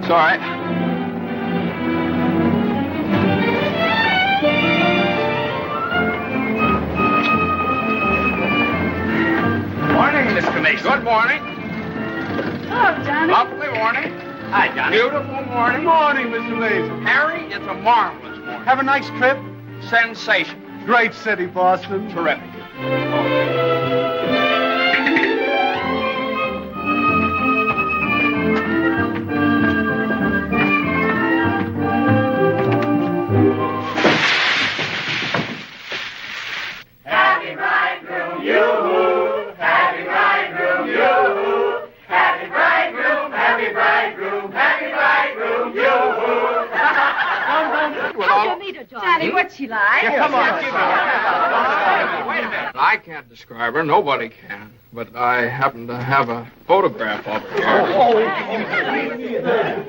It's all right. Morning, Mr. Mason. Good morning. Hello, Johnny. Lovely morning. Hi, Johnny. Beautiful morning. Morning, Mr. Mason. Harry, it's a marvelous morning. Have a nice trip? Sensation. Great city, Boston. Terrific. Happy bridegroom, yoo-hoo! Happy bridegroom, yoo-hoo! Happy bridegroom, happy bridegroom, happy bridegroom, yoo-hoo! How'd you meet her, Johnny? What's she like? Come on. Wait a minute. I can't describe her. Nobody can. But I happen to have a photograph of her here.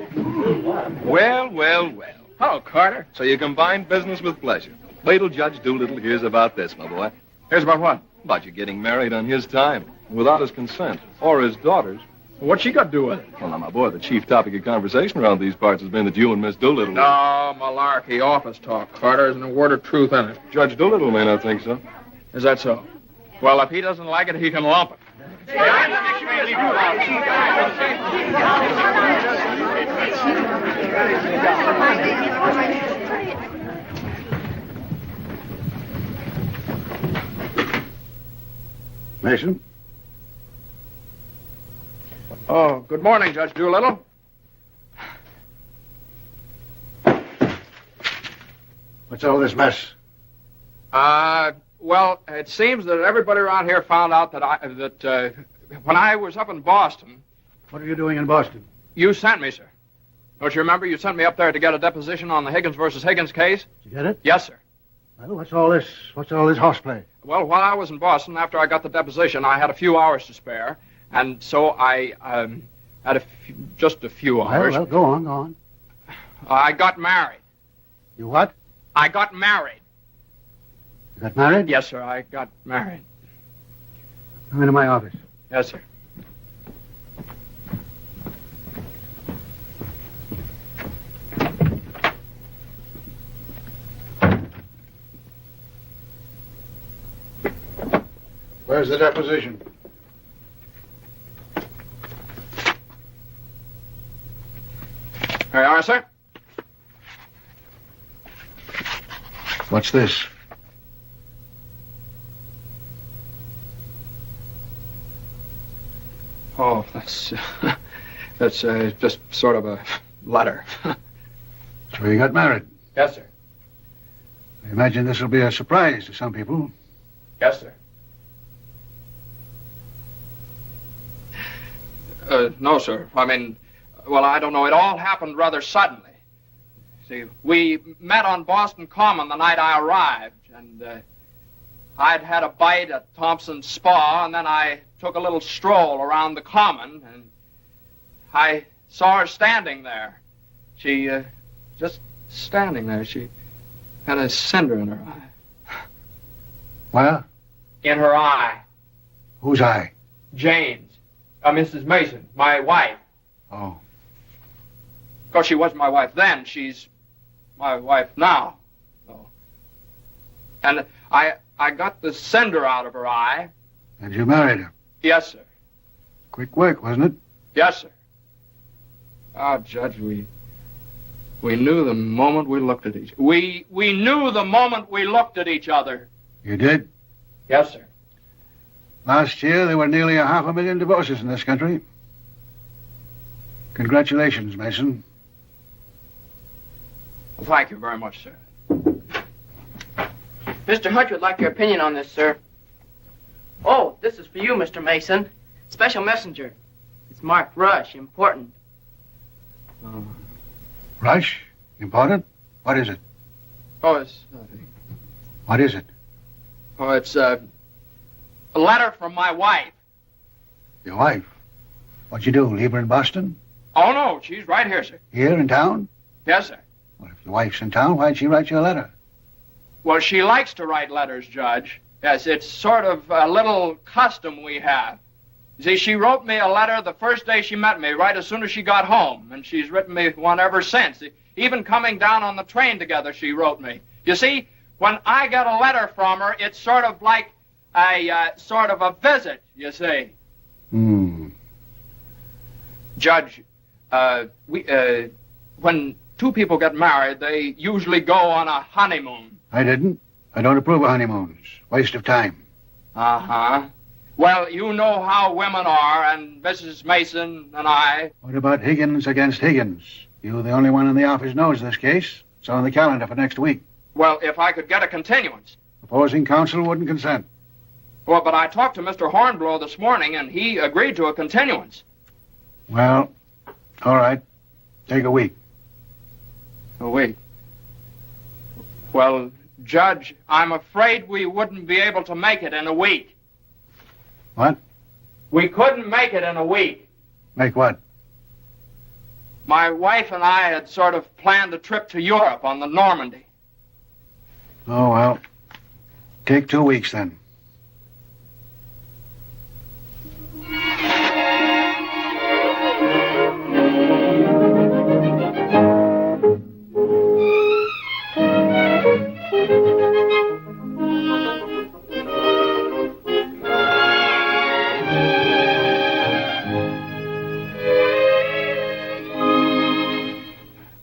Well. Hello, Carter. So you combine business with pleasure. Wait till Judge Doolittle hears about this, my boy. Here's about what? About you getting married on his time, without his consent, or his daughter's. What's she got to do with it? Well, now, my boy, the chief topic of conversation around these parts has been that you and Miss Doolittle... No, malarkey. Office talk, Carter. Isn't a word of truth in it. Judge Doolittle may not think so. Is that so? Well, if he doesn't like it, he can lump it. Mason? Oh, good morning, Judge Doolittle. What's all this mess? Well, it seems that everybody around here found out that when I was up in Boston... What are you doing in Boston? You sent me, sir. Don't you remember? You sent me up there to get a deposition on the Higgins versus Higgins case? Did you get it? Yes, sir. Well, what's all this horseplay? Well, while I was in Boston, after I got the deposition, I had a few hours to spare, and so I had just a few hours. Well, go on. I got married. You what? I got married. You got married? Yes, sir, I got married. Come into my office. Yes, sir. Where's the deposition? There you are, sir. What's this? Oh, that's just sort of a letter. So you got married. Yes, sir. I imagine this will be a surprise to some people. Yes, sir. No, sir. I mean, well, I don't know. It all happened rather suddenly. See, we met on Boston Common the night I arrived, and I'd had a bite at Thompson's Spa, and then I took a little stroll around the Common, and I saw her standing there. She, just standing there. She had a cinder in her eye. Well? In her eye. Whose eye? Jane's. Mrs. Mason, my wife. Oh. Of course, she wasn't my wife then. She's my wife now. Oh. And I got the cinder out of her eye. And you married her? Yes, sir. Quick work, wasn't it? Yes, sir. Ah, Judge, we knew the moment we looked at each other. We knew the moment we looked at each other. You did? Yes, sir. Last year, there were nearly 500,000 divorces in this country. Congratulations, Mason. Well, thank you very much, sir. Mr. Hunt would like your opinion on this, sir. Oh, this is for you, Mr. Mason. Special messenger. It's marked Rush, important. Rush? Important? What is it? Oh, it's nothing. What is it? Oh, it's a letter from my wife. Your wife? What'd you do, leave her in Boston? Oh, no, she's right here, sir. Here in town? Yes, sir. Well, if your wife's in town, why'd she write you a letter? Well, she likes to write letters, Judge. Yes, it's sort of a little custom we have. You see, she wrote me a letter the first day she met me, right as soon as she got home, and she's written me one ever since. Even coming down on the train together, she wrote me. You see, when I get a letter from her, it's sort of like a sort of a visit, you see. Judge, when two people get married, they usually go on a honeymoon. I didn't. I don't approve of honeymoons. Waste of time. Uh-huh. Well, you know how women are, and Mrs. Mason and I... What about Higgins against Higgins? You're the only one in the office knows this case. It's on the calendar for next week. Well, if I could get a continuance. Opposing counsel wouldn't consent. Well, but I talked to Mr. Hornblow this morning, and he agreed to a continuance. Well, all right. Take a week. A week? Well, Judge, I'm afraid we wouldn't be able to make it in a week. What? We couldn't make it in a week. Make what? My wife and I had sort of planned a trip to Europe on the Normandy. Oh, well. Take 2 weeks, then.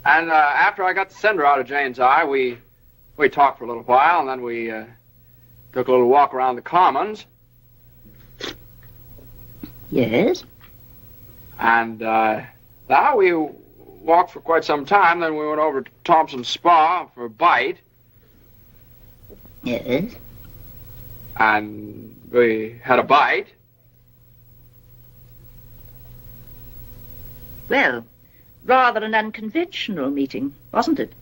And after I got the cinder out of Jane's eye, we talked for a little while, and then we took a little walk around the Commons. Yes? And now we walked for quite some time, then we went over to Thompson's Spa for a bite. Yes? And we had a bite. Well, rather an unconventional meeting, wasn't it?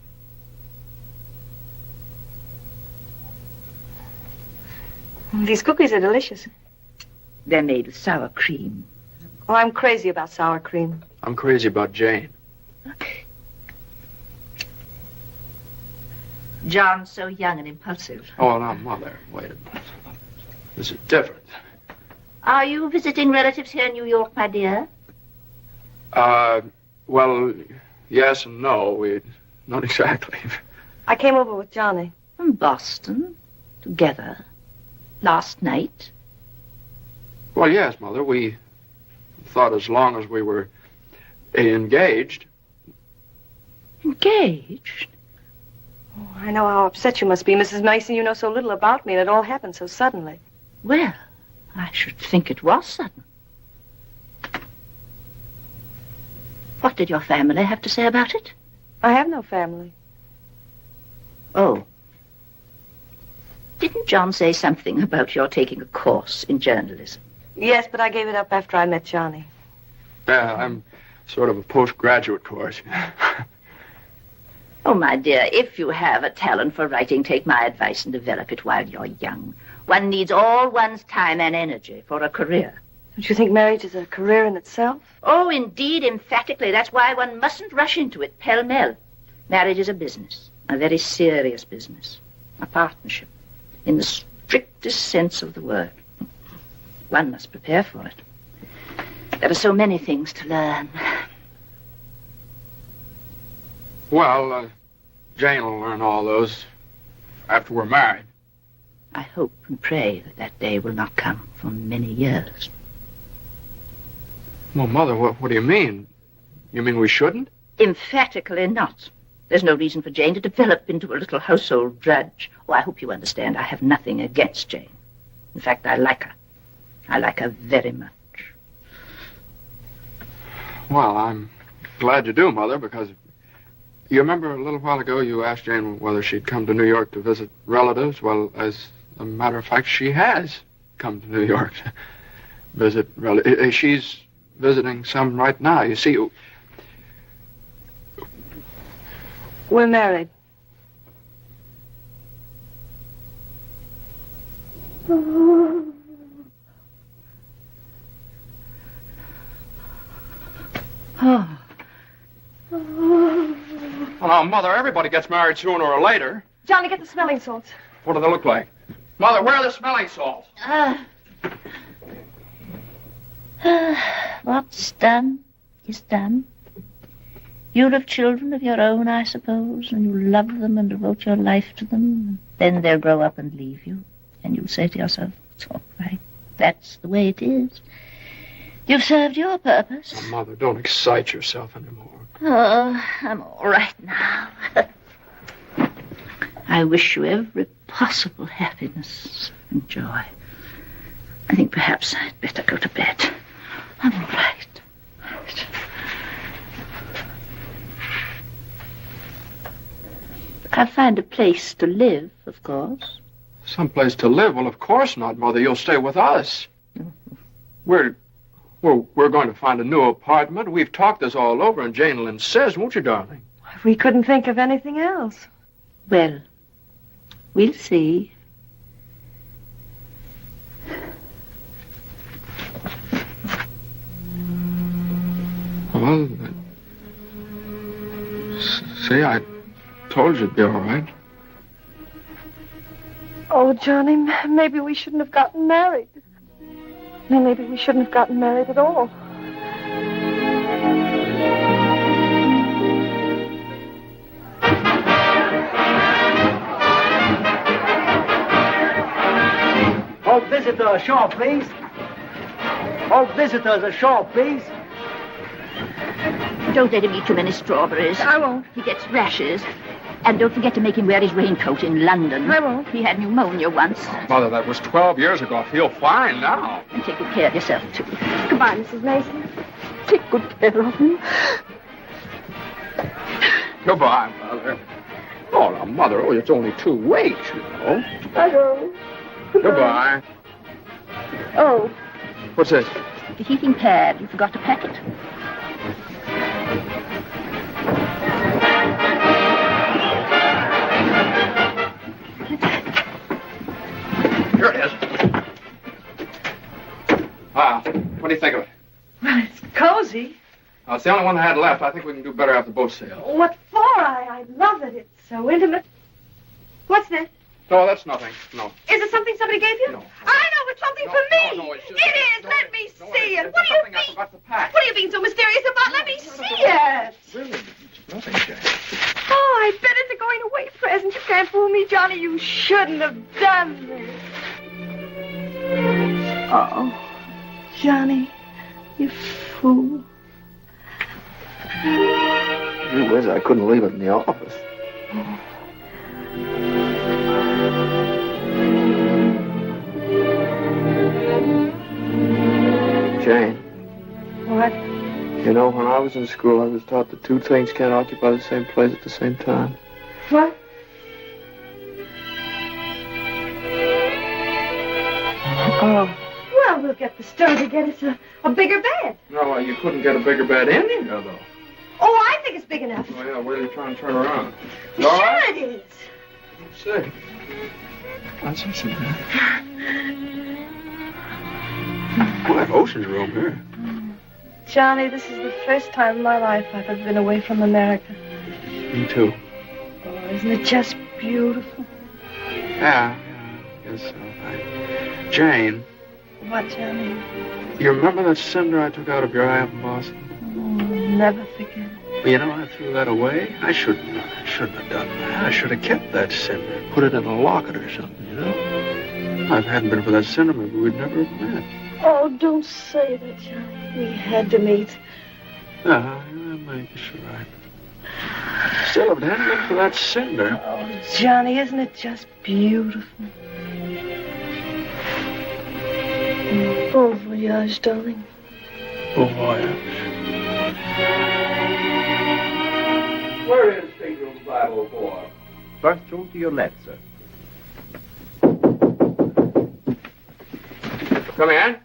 These cookies are delicious. They're made with sour cream. Oh, I'm crazy about sour cream. I'm crazy about Jane. John's so young and impulsive. Oh, now, Mother, wait a minute. This is different. Are you visiting relatives here in New York, my dear? Well, yes and no. Not exactly. I came over with Johnny. From Boston? Together? Last night? Well, yes, Mother. We thought as long as we were engaged. Engaged? Oh, I know how upset you must be, Mrs. Mason. You know so little about me, and it all happened so suddenly. Well, I should think it was sudden. What did your family have to say about it? I have no family. Oh. Didn't John say something about your taking a course in journalism? Yes, but I gave it up after I met Johnny. I'm sort of a postgraduate course. Oh, my dear, if you have a talent for writing, take my advice and develop it while you're young. One needs all one's time and energy for a career. Don't you think marriage is a career in itself? Oh, indeed, emphatically. That's why one mustn't rush into it pell-mell. Marriage is a business, a very serious business, a partnership, in the strictest sense of the word. One must prepare for it. There are so many things to learn. Well, Jane will learn all those after we're married. I hope and pray that that day will not come for many years. Well, Mother, what do you mean? You mean we shouldn't? Emphatically not. There's no reason for Jane to develop into a little household drudge. Oh, I hope you understand I have nothing against Jane. In fact, I like her. I like her very much. Well, I'm glad you do, Mother, because you remember a little while ago you asked Jane whether she'd come to New York to visit relatives? Well, as a matter of fact, she has come to New York to visit relatives. She's visiting some right now. You see, we're married. Oh. Well, now, Mother, everybody gets married sooner or later. Johnny, get the smelling salts. What do they look like? Mother, where are the smelling salts? What's done is done. You'll have children of your own, I suppose, and you'll love them and devote your life to them. Then they'll grow up and leave you, and you'll say to yourself, it's all right. That's the way it is. You've served your purpose. Oh, Mother, don't excite yourself anymore. Oh, I'm all right now. I wish you every possible happiness and joy. I think perhaps I'd better go to bed. I'm all right. I'll find a place to live, of course. Some place to live? Well, of course not, Mother. You'll stay with us. We're going to find a new apartment. We've talked this all over, and Jane will insist, won't you, darling? We couldn't think of anything else. Well, we'll see. Well, see, I told you it'd be all right. Oh, Johnny, maybe we shouldn't have gotten married. Maybe we shouldn't have gotten married at all. All visitors ashore, please. All visitors ashore, please. Don't let him eat too many strawberries. I won't. He gets rashes. And don't forget to make him wear his raincoat in London. I won't. He had pneumonia once. Mother, that was 12 years ago. I feel fine now. And take good care of yourself, too. Goodbye, Mrs. Mason. Take good care of him. Goodbye, Mother. Oh, now, Mother, it's only 2 weeks, you know. I go. Goodbye. Oh. What's this? The heating pad. You forgot to pack it. Here it is. What do you think of it? Well, it's cozy. It's the only one I had left. I think we can do better after the boat sails. What for? I love it. It's so intimate. What's that? No, that's nothing. No. Is it something somebody gave you? No. I know, it's something for me. No, it's just... It is. No, Let me no, see it. it's What do you something I mean? forgot to pack. What are you being so mysterious about? Let me see it. Really? It's nothing, Jane. Oh, I bet it's a going away present. You can't fool me, Johnny. You shouldn't have done this. Oh, Johnny, you fool. Gee whiz, I couldn't leave it in the office. Jane. What? You know, when I was in school, I was taught that 2 things can't occupy the same place at the same time. What? Oh. Well, we'll get the stove to get us a bigger bed. No, well, you couldn't get a bigger bed in here, though. Oh, I think it's big enough. Oh, yeah, where are you trying to turn around? Sure All right. it is. Let's see. Let's see. Boy, ocean's room here. Johnny, this is the first time in my life I've ever been away from America. Me too. Oh, isn't it just beautiful? Yeah, I guess so. Jane. What, Johnny? You remember that cinder I took out of your eye up in Boston? Oh, never forget. Well, you know, I threw that away. I shouldn't have done that. I should have kept that cinder, put it in a locket or something, you know? If it hadn't been for that cinder, maybe we'd never have met. Oh, don't say that, Johnny. We had to meet. Maybe you're right. Still, if it hadn't been for that cinder... Oh, Johnny, isn't it just beautiful? Bon voyage, darling. Bon voyage. Where is Stateroom 504? First room to your left, sir. Come in.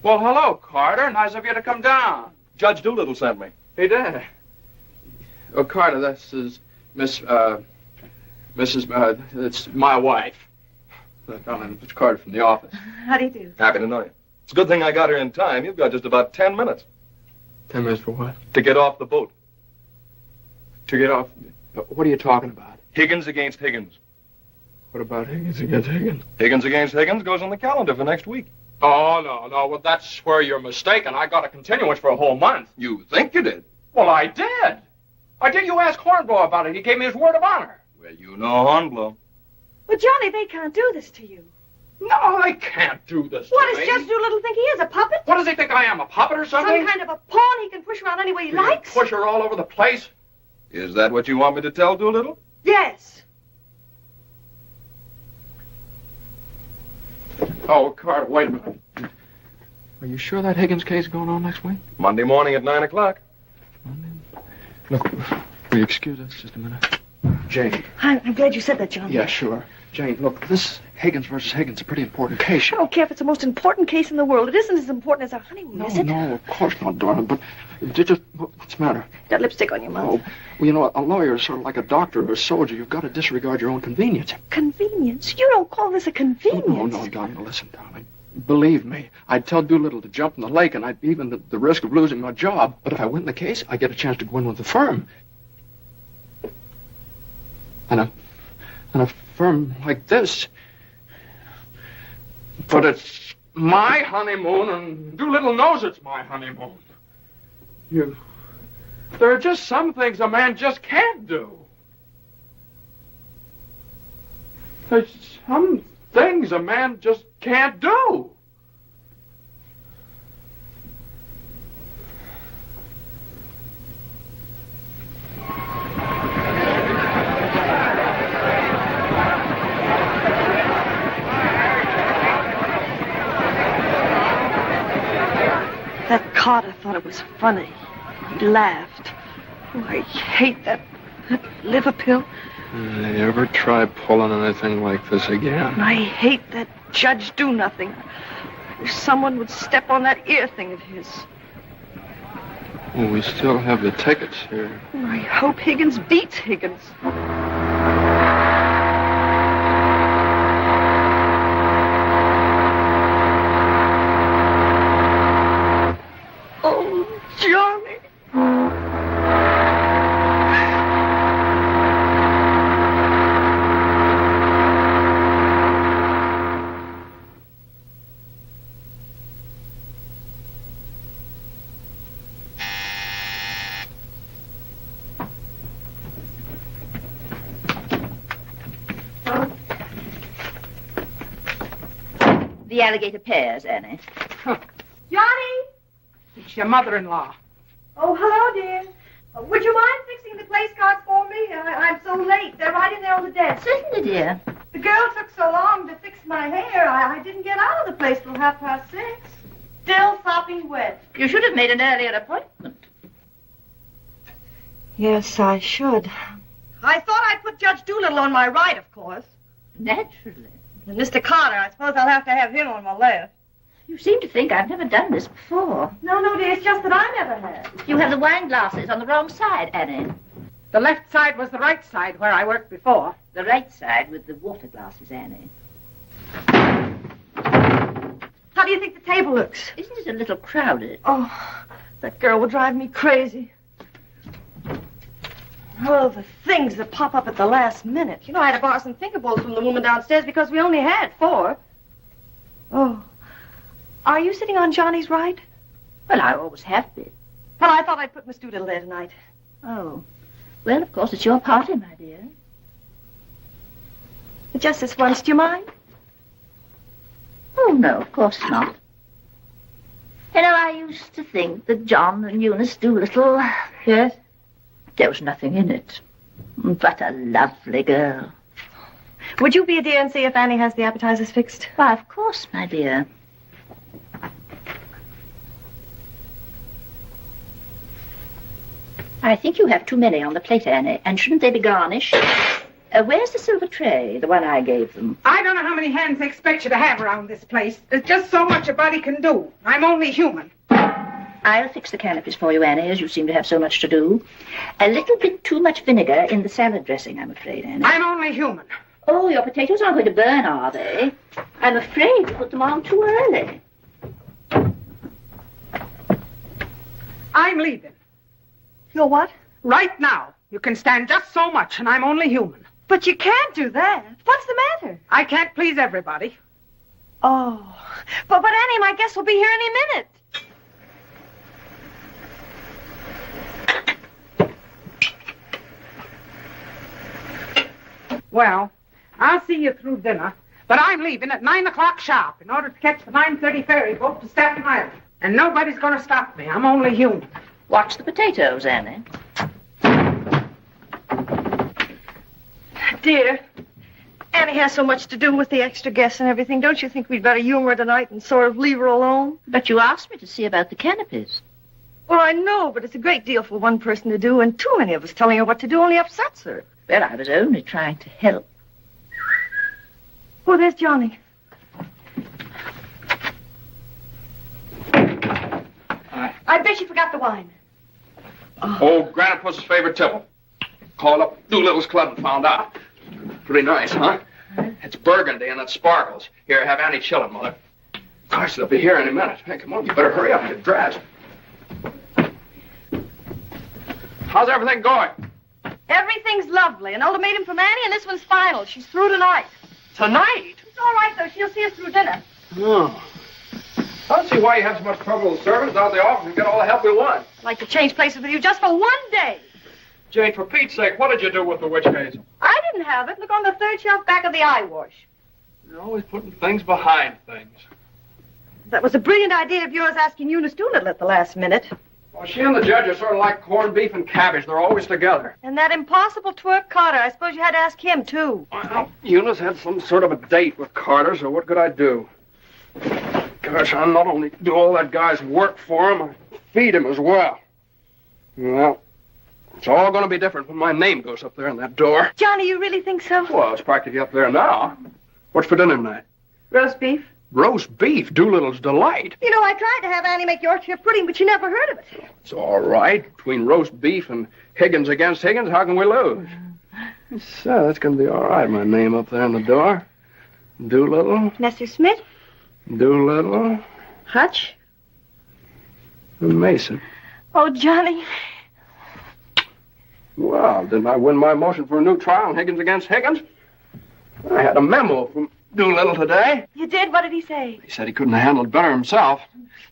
Well, hello, Carter. Nice of you to come down. Judge Doolittle sent me. He did. Oh, Carter, this is it's my wife. It's Carter from the office. How do you do? Happy to know you. It's a good thing I got here in time. You've got just about 10 minutes. 10 minutes for what? To get off the boat. To get off? What are you talking about? Higgins against Higgins. What about Higgins against Higgins? Higgins against Higgins goes on the calendar for next week. Oh, no. Well, that's where you're mistaken. I got a continuance for a whole month. You think you did? Well, I did. You ask Hornblow about it. He gave me his word of honor. Well, you know Hornblow. Well, Johnny, they can't do this to you. No, they can't do this What to does me. Judge Doolittle think he is, a puppet? What does he think I am, a puppet or something? Some kind of a pawn he can push around any way he likes? Push her all over the place? Is that what you want me to tell Doolittle? Yes. Oh, Carter, wait a minute. Are you sure that Higgins case is going on next week? Monday morning at 9 o'clock. Look, will you excuse us just a minute? Jane. I'm glad you said that, Johnny. Yeah, sure. Jane, look, this Higgins versus Higgins is a pretty important case. I don't care if it's the most important case in the world. It isn't as important as our honeymoon, is it? No, of course not, darling, but what's the matter? Got lipstick on your mouth. Oh, well, you know, a lawyer is sort of like a doctor or a soldier. You've got to disregard your own convenience. Convenience? You don't call this a convenience. No, darling, listen, darling. Believe me, I'd tell Doolittle to jump in the lake, and I'd even the risk of losing my job. But if I win the case, I get a chance to go in with the firm. And a firm like this. But it's my honeymoon, and Doolittle knows it's my honeymoon. There are just some things a man just can't do. There's some things a man just can't do. That Carter thought it was funny. He laughed. Oh, I hate that liver pill. They ever try pulling anything like this again? I hate that Judge Do-Nothing. If someone would step on that ear thing of his. Well, we still have the tickets here. Oh, I hope Higgins beats Higgins. Oh, Johnny. The alligator pears, Annie. Johnny! It's your mother-in-law. Oh, hello, dear. Would you mind fixing the place cards for me? I'm so late. They're right in there on the desk. Certainly, dear. The girl took so long to fix my hair, I didn't get out of the place till 6:30. Still sopping wet. You should have made an earlier appointment. Yes, I should. I thought I'd put Judge Doolittle on my right, of course. Naturally. And Mr. Carter, I suppose I'll have to have him on my left. You seem to think I've never done this before. No, dear, it's just that I never have. You have the wine glasses on the wrong side, Annie. The left side was the right side where I worked before. The right side with the water glasses, Annie. How do you think the table looks? Isn't it a little crowded? Oh, that girl will drive me crazy. Oh, the things that pop up at the last minute. You know, I had to borrow some thinkables from the woman downstairs because we only had 4. Oh. Are you sitting on Johnny's right? Well, I always have been. Well, I thought I'd put Miss Doolittle there tonight. Oh. Well, of course, it's your party, my dear. But just this once, do you mind? Oh, no, of course not. You know, I used to think that John and Eunice Doolittle... Yes? There was nothing in it. But a lovely girl. Would you be a dear and see if Annie has the appetizers fixed? Why, of course, my dear. I think you have too many on the plate, Annie, and shouldn't they be garnished? Where's the silver tray, the one I gave them? I don't know how many hands they expect you to have around this place. There's just so much a body can do. I'm only human. I'll fix the canopies for you, Annie, as you seem to have so much to do. A little bit too much vinegar in the salad dressing, I'm afraid, Annie. I'm only human. Oh, your potatoes aren't going to burn, are they? I'm afraid you put them on too early. I'm leaving. You're what? Right now. You can stand just so much, and I'm only human. But you can't do that. What's the matter? I can't please everybody. Oh. But Annie, my guest will be here any minute. Well, I'll see you through dinner, but I'm leaving at 9 o'clock sharp in order to catch the 9:30 ferry boat to Staten Island. And nobody's going to stop me. I'm only human. Watch the potatoes, Annie. Dear, Annie has so much to do with the extra guests and everything. Don't you think we'd better humor her tonight and sort of leave her alone? But you asked me to see about the canopies. Well, I know, but it's a great deal for one person to do, and too many of us telling her what to do only upsets her. Well, I was only trying to help. Oh, there's Johnny. I bet you forgot the wine. Oh, Granite was his favorite tipple. Called up Doolittle's club and found out. Pretty nice, huh? It's burgundy and it sparkles. Here, have Annie chill it, Mother. Gosh, they'll be here any minute. Hey, come on, you better hurry up and get dressed. How's everything going? Everything's lovely. An ultimatum from Annie, and this one's final. She's through tonight. Tonight? It's all right, though. She'll see us through dinner. Oh. I don't see why you have so much trouble with servants out of the office and get all the help we want. I'd like to change places with you just for one day. Jane, for Pete's sake, what did you do with the witch hazel? I didn't have it. Look on the third shelf back of the eye wash. You're always putting things behind things. That was a brilliant idea of yours asking Eunice Doolittle at the last minute. Well, she and the judge are sort of like corned beef and cabbage. They're always together. And that impossible twerk Carter. I suppose you had to ask him, too. Well, Eunice had some sort of a date with Carter, so what could I do? Gosh, I not only do all that guy's work for him, I feed him as well. Well, it's all going to be different when my name goes up there on that door. Johnny, you really think so? Well, it's practically up there now. What's for dinner tonight? Roast beef. Roast beef, Doolittle's delight. You know, I tried to have Annie make Yorkshire pudding, but she never heard of it. It's all right. Between roast beef and Higgins against Higgins, how can we lose? So, that's going to be all right, my name up there on the door. Doolittle. Nestor Smith. Doolittle. Hutch. And Mason. Oh, Johnny. Well, didn't I win my motion for a new trial on Higgins against Higgins? I had a memo from Doolittle today. You did? What did he say? He said he couldn't have handled it better himself.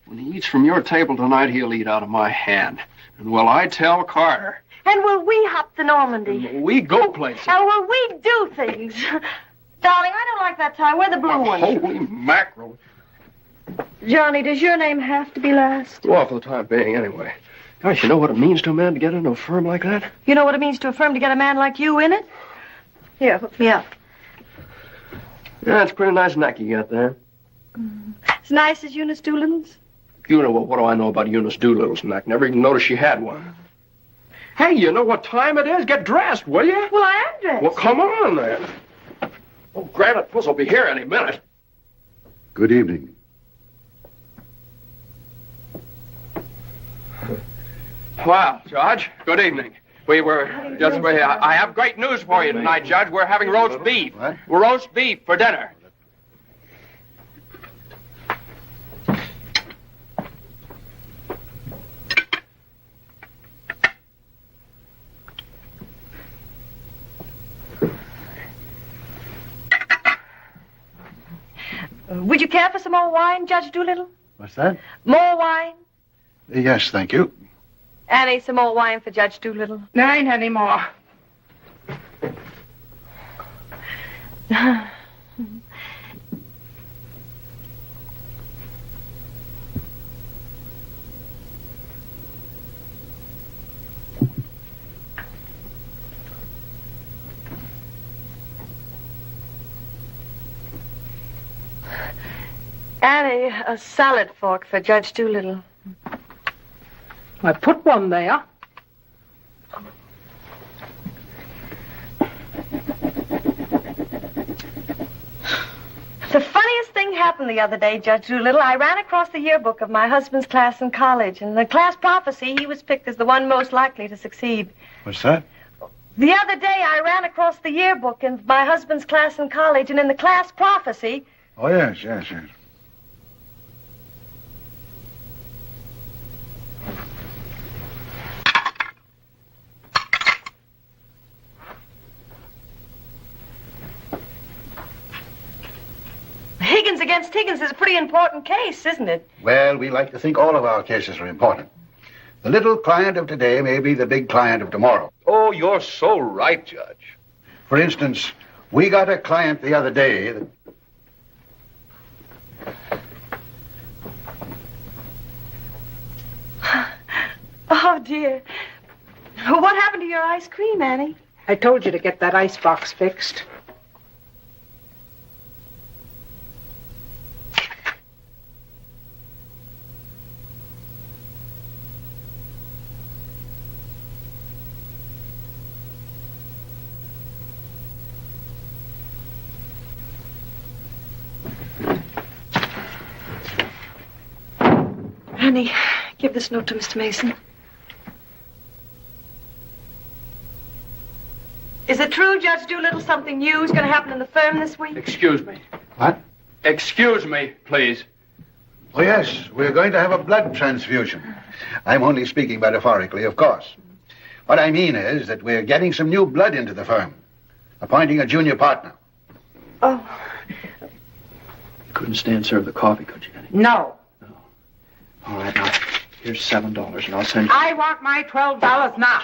When he eats from your table tonight, he'll eat out of my hand. And will I tell Carter? And will we hop to Normandy? And will we go places? And will we do things? Darling, I don't like that tie. Wear the blue one. Holy mackerel. Johnny, does your name have to be last? Well, for the time being, anyway. Gosh, you know what it means to a man to get into a firm like that? You know what it means to a firm to get a man like you in it? Here, hook me up. Yeah, it's a pretty nice neck you got there. As nice as Eunice Doolittle's? You know, what do I know about Eunice Doolittle's neck? Never even noticed she had one. Hey, you know what time it is? Get dressed, will you? Well, I am dressed. Well, come on, then. Oh, Granite Puss will be here any minute. Good evening. Well, Judge, good evening. I have great news for you tonight, Judge. We're having roast beef. What? Roast beef for dinner. Would you care for some more wine, Judge Doolittle? What's that? More wine? Yes, thank you. Annie, some more wine for Judge Doolittle. There ain't any more. Annie, a salad fork for Judge Doolittle. I put one there. The funniest thing happened the other day, Judge Doolittle. I ran across the yearbook of my husband's class in college. In the class prophecy, he was picked as the one most likely to succeed. What's that? The other day, I ran across the yearbook in my husband's class in college, and in the class prophecy... Oh, yes. Higgins against Higgins is a pretty important case, isn't it? Well, we like to think all of our cases are important. The little client of today may be the big client of tomorrow. Oh, you're so right, Judge. For instance, we got a client the other day that... Oh, dear. What happened to your ice cream, Annie? I told you to get that ice box fixed. Annie, give this note to Mr. Mason. Is it true, Judge Doolittle, something new is going to happen in the firm this week? Excuse me. What? Excuse me, please. Oh, yes, we're going to have a blood transfusion. I'm only speaking metaphorically, of course. What I mean is that we're getting some new blood into the firm, appointing a junior partner. Oh. You couldn't stay and serve the coffee, could you, Annie? No. All right, now, here's $7, and I'll send you... I want my $12 now.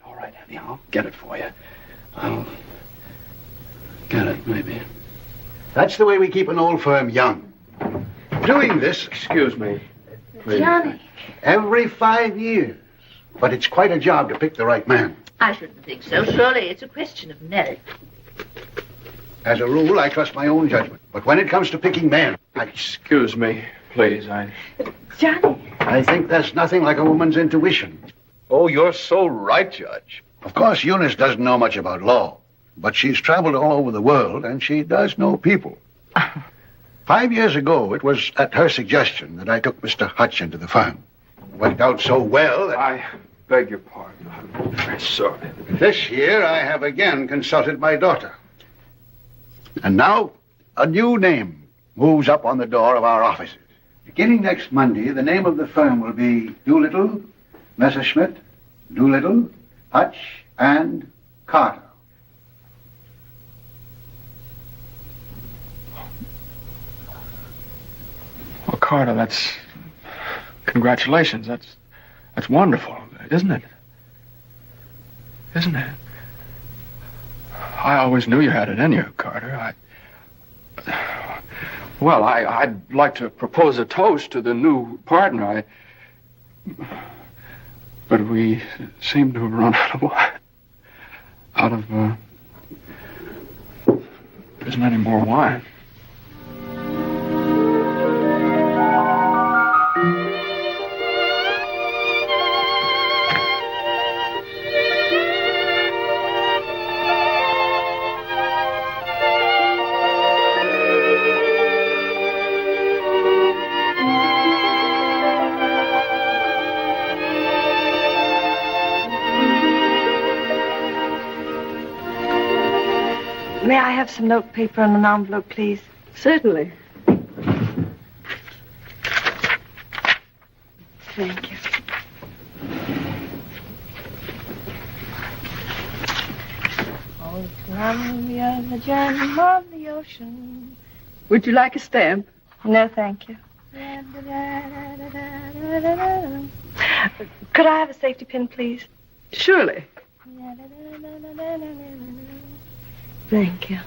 All right, Annie, I'll get it for you. I'll get it, maybe. That's the way we keep an old firm young. Doing this... Excuse me. Please. Johnny. Every 5 years. But it's quite a job to pick the right man. I shouldn't think so. Surely it's a question of merit. As a rule, I trust my own judgment. But when it comes to picking men, Excuse me, please. Johnny. I think there's nothing like a woman's intuition. Oh, you're so right, Judge. Of course, Eunice doesn't know much about law, but she's traveled all over the world, and she does know people. 5 years ago, it was at her suggestion that I took Mr. Hutch into the firm. It worked out so well that... I beg your pardon. I'm very sorry. This year, I have again consulted my daughter. And now, a new name moves up on the door of our offices. Beginning next Monday, the name of the firm will be Doolittle, Messerschmitt, Doolittle, Hutch, and Carter. Well, Carter, that's... Congratulations. That's wonderful, isn't it? Isn't it? I always knew you had it in you, Carter. Well, I'd like to propose a toast to the new partner. But we seem to have run out of wine. There isn't any more wine. May I have some notepaper and an envelope, please? Certainly. Thank you. Oh, lonely on the journey on the ocean. Would you like a stamp? No, thank you. Could I have a safety pin, please? Surely. Thank you.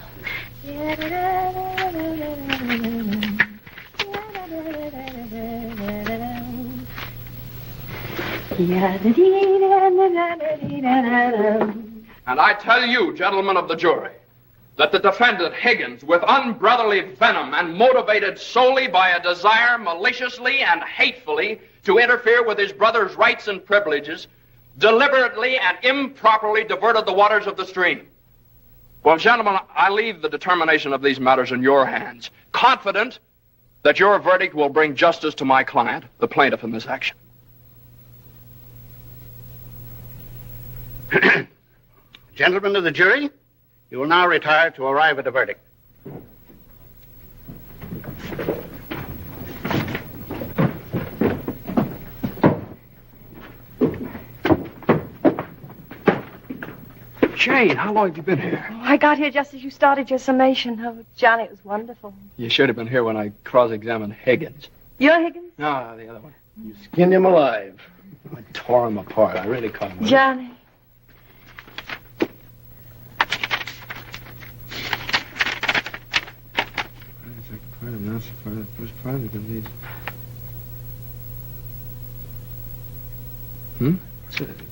And I tell you, gentlemen of the jury, that the defendant, Higgins, with unbrotherly venom and motivated solely by a desire maliciously and hatefully to interfere with his brother's rights and privileges, deliberately and improperly diverted the waters of the stream. Well, gentlemen, I leave the determination of these matters in your hands, confident that your verdict will bring justice to my client, the plaintiff in this action. Gentlemen of the jury, you will now retire to arrive at a verdict. Jane, how long have you been here? Oh, I got here just as you started your summation. Oh, Johnny, it was wonderful. You should have been here when I cross-examined Higgins. You're Higgins? No, the other one. You skinned him alive. I tore him apart. I really caught him. Johnny. Part of the part of the first part of the lead.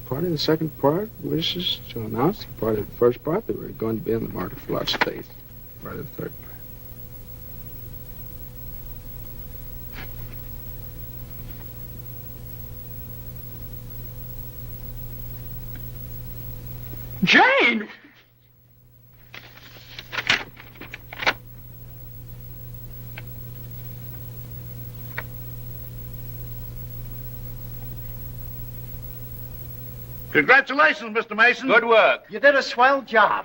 Part of the second part wishes to announce the part of the first part that we're going to be in the market for large space. Part of the third part. Jane! Congratulations, Mr. Mason. Good work. You did a swell job.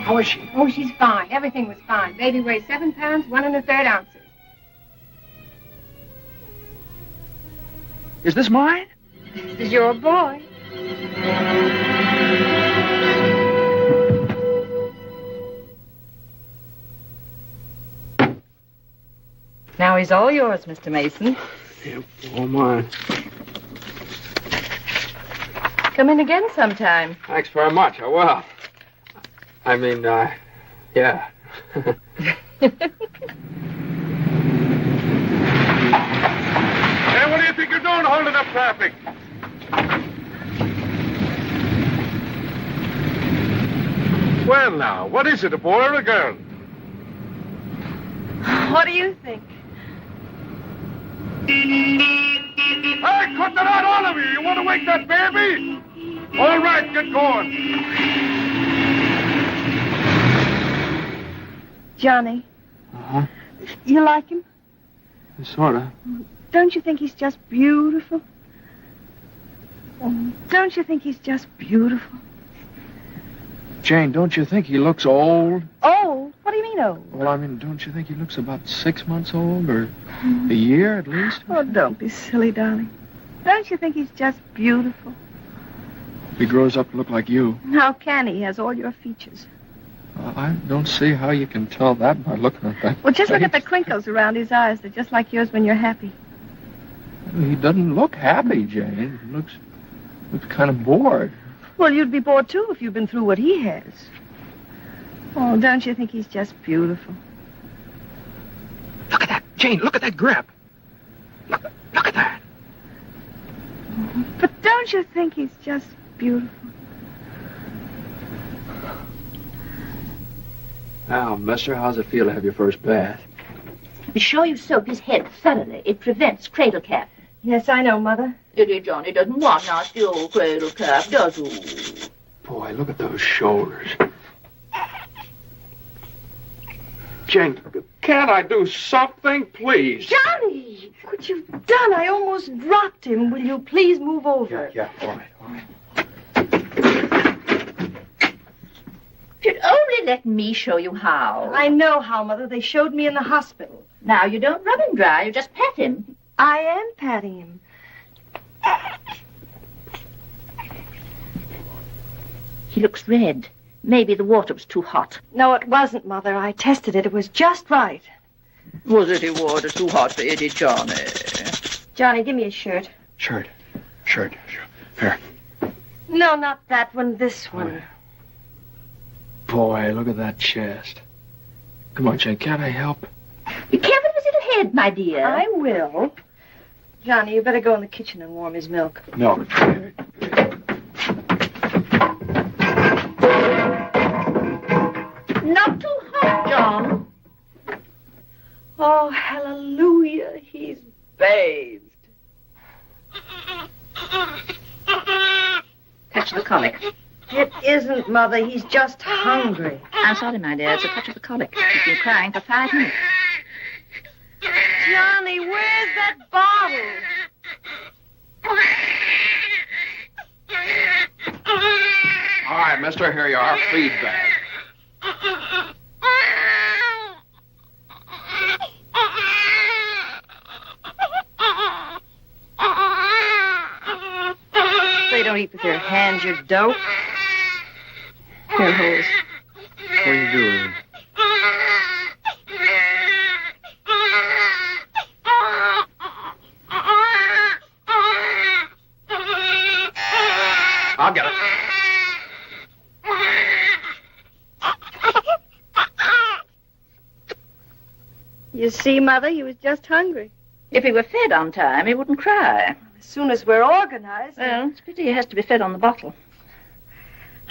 How is she? Oh, she's fine. Everything was fine. Baby weighs 7 pounds, 1 1/3 ounces. Is this mine? This is your boy. Now he's all yours, Mr. Mason. Yeah, all mine. Come in again sometime. Thanks very much. I will. I mean, yeah. Hey, what do you think you're doing holding up traffic? Well, now, what is it, a boy or a girl? What do you think? Hey, cut that out, all of you! You want to wake that baby? All right, get going. Johnny. Uh-huh. You like him? Sort of. Don't you think he's just beautiful? Don't you think he's just beautiful? Jane, don't you think he looks old? Old? What do you mean old? Well, I mean, don't you think he looks about 6 months old, or a year at least? Oh, don't be silly, darling. Don't you think he's just beautiful? If he grows up to look like you. How can he? He has all your features. I don't see how you can tell that by looking at that. Well, just look face. at the crinkles around his eyes. They're just like yours when you're happy. He doesn't look happy, Jane. He looks kind of bored. Well, you'd be bored, too, if you'd been through what he has. Oh, don't you think he's just beautiful? Look at that, Jane. Look at that grip. Look at that. But don't you think he's just beautiful? Now, mister, how's it feel to have your first bath? Be sure you soak his head thoroughly. It prevents cradle cap. Yes, I know, Mother. Johnny doesn't want nasty old cradle cap, does he? Boy, look at those shoulders. Jane, can't I do something, please? Johnny! What you've done, I almost dropped him. Will you please move over? Yeah, all right. If you'd only let me show you how. I know how, Mother. They showed me in the hospital. Now, you don't rub him dry. You just pat him. I am patting him. He looks red. Maybe the water was too hot. No, it wasn't, Mother. I tested it. It was just right. Was it water too hot for Eddie, Johnny? Johnny, give me a shirt. Shirt. Here. No, not that one. This one. Boy, look at that chest. Come on, Jane, can't I help? Be careful of his little head, my dear. I will. Johnny, you better go in the kitchen and warm his milk. Milk. Not too hot, John. Oh, hallelujah. He's bathed. Touch of the colic. It isn't, Mother. He's just hungry. I'm sorry, my dear. It's a touch of the colic. He's been crying for 5 minutes. Johnny, where's that bottle? All right, mister, here you are. Feed bag. They don't eat with their hands, you dope. Here, Hose. What are you doing? I'll get it. You see, Mother, he was just hungry. If he were fed on time, he wouldn't cry. As soon as we're organized. Well, it's a pity he has to be fed on the bottle.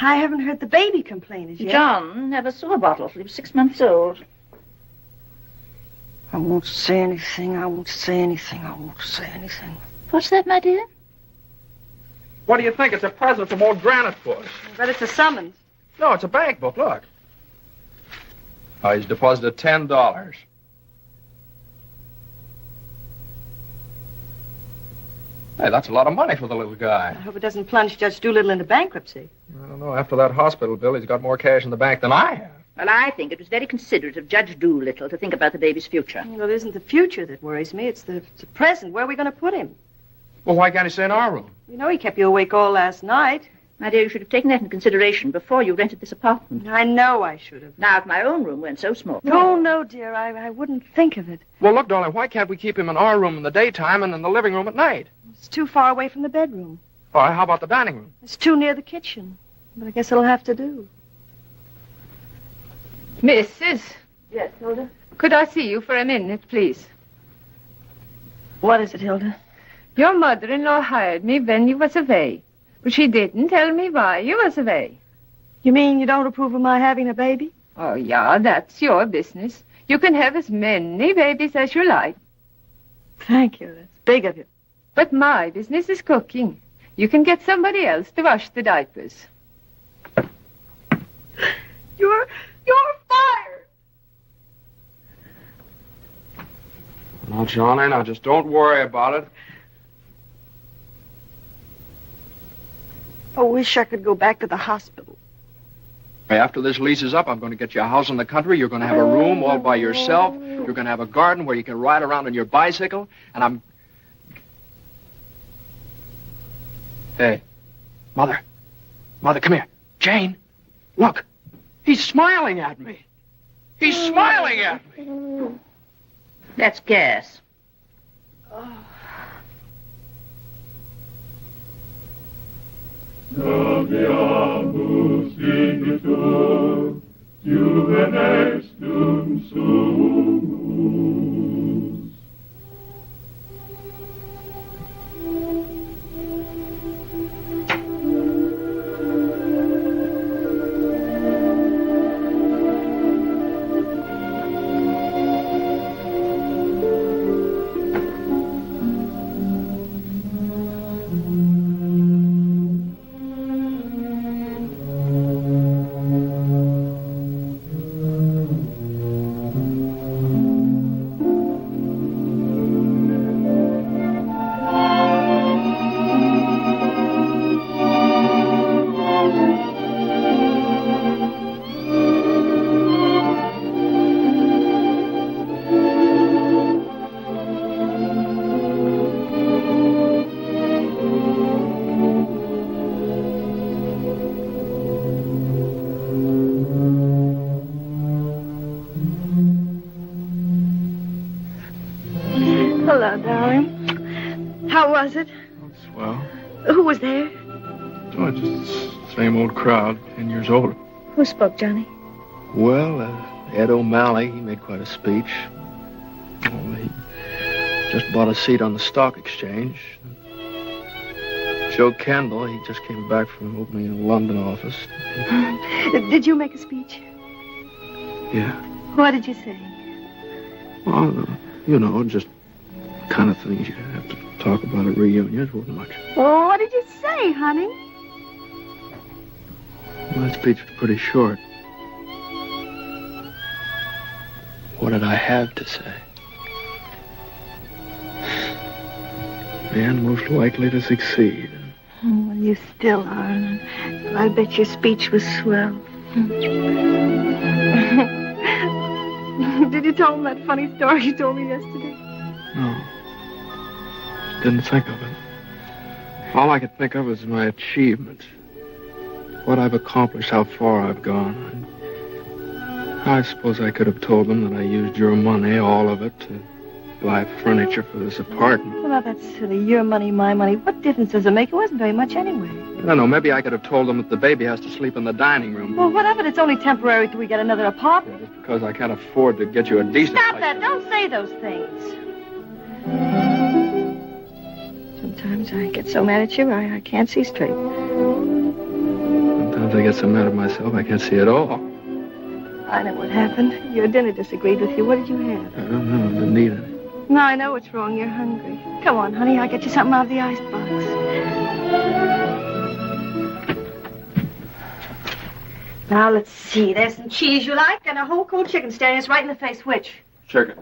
I haven't heard the baby complain as yet. John never saw a bottle till he was 6 months old. I won't say anything. What's that, my dear? What do you think? It's a present from old Granite Foot. But it's a summons. No, it's a bank book. Look. Oh, he's deposited $10. Hey, that's a lot of money for the little guy. I hope it doesn't plunge Judge Doolittle into bankruptcy. I don't know. After that hospital bill, he's got more cash in the bank than I have. Well, I think it was very considerate of Judge Doolittle to think about the baby's future. Well, it isn't the future that worries me. It's the present. Where are we going to put him? Well, why can't he stay in our room? You know he kept you awake all last night. My dear, you should have taken that into consideration before you rented this apartment. I know I should have. Now, if my own room weren't so small. Oh, no, dear. I wouldn't think of it. Well, look, darling, why can't we keep him in our room in the daytime and in the living room at night? It's too far away from the bedroom. All right, how about the dining room? It's too near the kitchen. But I guess it'll have to do. Mrs. Yes, Hilda? Could I see you for a minute, please? What is it, Hilda? Your mother-in-law hired me when you was away, but she didn't tell me why you was away. You mean you don't approve of my having a baby? Oh, yeah, that's your business. You can have as many babies as you like. Thank you. That's big of you. But my business is cooking. You can get somebody else to wash the diapers. You're fired. Now, Johnny, now just don't worry about it. I wish I could go back to the hospital. After this lease is up, I'm going to get you a house in the country. You're going to have a room all by yourself. You're going to have a garden where you can ride around on your bicycle. And I'm... Hey, Mother. Mother, come here. Jane, look. He's smiling at me. He's smiling at me. That's gas. Abbiamo sentito juvenestum sumus. How was it? Swell. Who was there? Oh, just the same old crowd, 10 years older. Who spoke, Johnny? Well, Ed O'Malley, he made quite a speech. Oh, he just bought a seat on the stock exchange. Joe Kendall, he just came back from opening a London office. Did you make a speech? Yeah. What did you say? Well, you know, just kind of things you have to talk about at reunions. Wasn't much. Oh, what did you say, honey? Well, that speech was pretty short. What did I have to say? Man most likely to succeed. Oh, well, you still are. I bet your speech was swell. Did you tell him that funny story you told me yesterday? No. Didn't think of it. All I could think of was my achievements. What I've accomplished, how far I've gone. I suppose I could have told them that I used your money, all of it, to buy furniture for this apartment. Well, now, that's silly. Your money, my money. What difference does it make? It wasn't very much anyway. I don't know. Maybe I could have told them that the baby has to sleep in the dining room. Well, what of it? It's only temporary till we get another apartment. Just because I can't afford to get you a decent Stop place. that. Don't say those things. Sometimes I get so mad at you, I can't see straight. Sometimes I get so mad at myself, I can't see at all. I know what happened. Your dinner disagreed with you. What did you have? I don't know. I didn't eat any. No, I know what's wrong. You're hungry. Come on, honey. I'll get you something out of the icebox. Now, let's see. There's some cheese you like and a whole cold chicken staring us right in the face. Which? Chicken.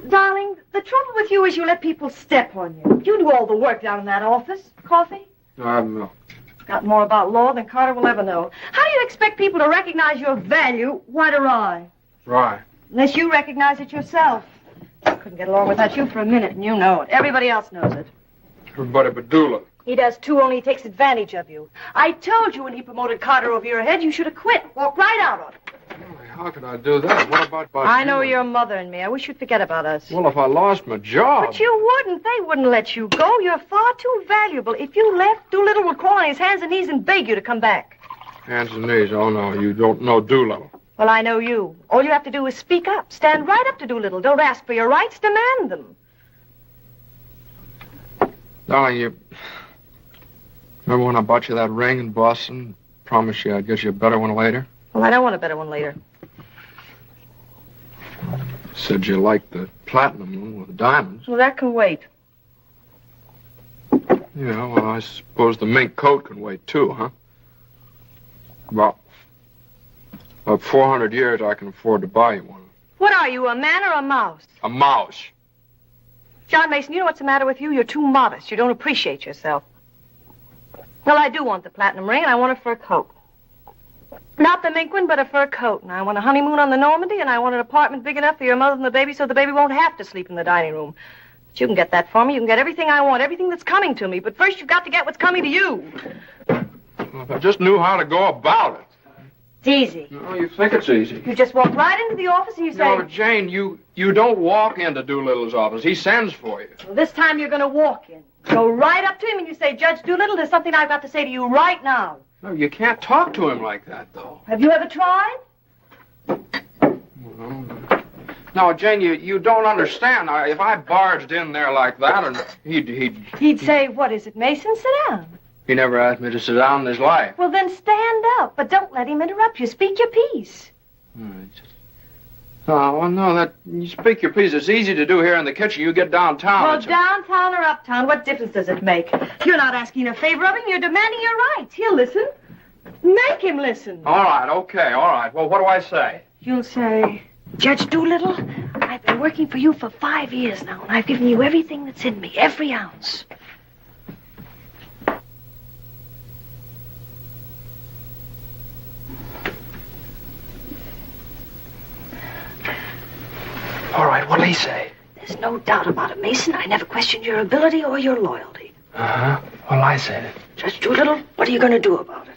Darling, the trouble with you is you let people step on you. You do all the work down in that office. Coffee? No, I have milk. Got more about law than Carter will ever know. How do you expect people to recognize your value, white or rye? Rye. Unless you recognize it yourself. I couldn't get along without you for a minute, and you know it. Everybody else knows it. Everybody but Doolittle. He does, too, only he takes advantage of you. I told you when he promoted Carter over your head, you should have quit. Walked right out on it. How could I do that? What about I know your mother and me. I wish you'd forget about us. Well, if I lost my job... But you wouldn't. They wouldn't let you go. You're far too valuable. If you left, Doolittle would crawl on his hands and knees and beg you to come back. Hands and knees? Oh, no, you don't know Doolittle. Well, I know you. All you have to do is speak up. Stand right up to Doolittle. Don't ask for your rights. Demand them. Darling, you... Remember when I bought you that ring in Boston? Promised you I'd get you a better one later? Well, I don't want a better one later. Said you liked the platinum one with diamonds. Well, that can wait. Yeah, well, I suppose the mink coat can wait, too, huh? About 400 years I can afford to buy you one. What are you, a man or a mouse? A mouse. John Mason, you know what's the matter with you? You're too modest. You don't appreciate yourself. Well, I do want the platinum ring, and I want a fur coat. Not the mink one, but a fur coat. And I want a honeymoon on the Normandy, and I want an apartment big enough for your mother and the baby so the baby won't have to sleep in the dining room. But you can get that for me. You can get everything I want, everything that's coming to me. But first, you've got to get what's coming to you. Well, if I just knew how to go about it. It's easy. No, you think it's easy. You just walk right into the office and you say... No, Jane, you don't walk into Doolittle's office. He sends for you. Well, this time you're going to walk in. Go right up to him and you say, Judge Doolittle, there's something I've got to say to you right now. No, you can't talk to him like that, though. Have you ever tried? Well, no, Jane, you don't understand. If I barged in there like that, and He'd say, what is it, Mason? Sit down. He never asked me to sit down in his life. Well, then stand up, but don't let him interrupt you. Speak your piece. Oh, well, no, you speak your piece. It's easy to do here in the kitchen. You get downtown. Well, downtown or uptown, what difference does it make? You're not asking a favor of him. You're demanding your rights. He'll listen. Make him listen. All right, okay, all right. Well, what do I say? You'll say, Judge Doolittle, I've been working for you for 5 years now, and I've given you everything that's in me, every ounce. All right, what'll he say? There's no doubt about it, Mason. I never questioned your ability or your loyalty. Uh-huh. What'll I say then? Judge Doolittle, what are you going to do about it?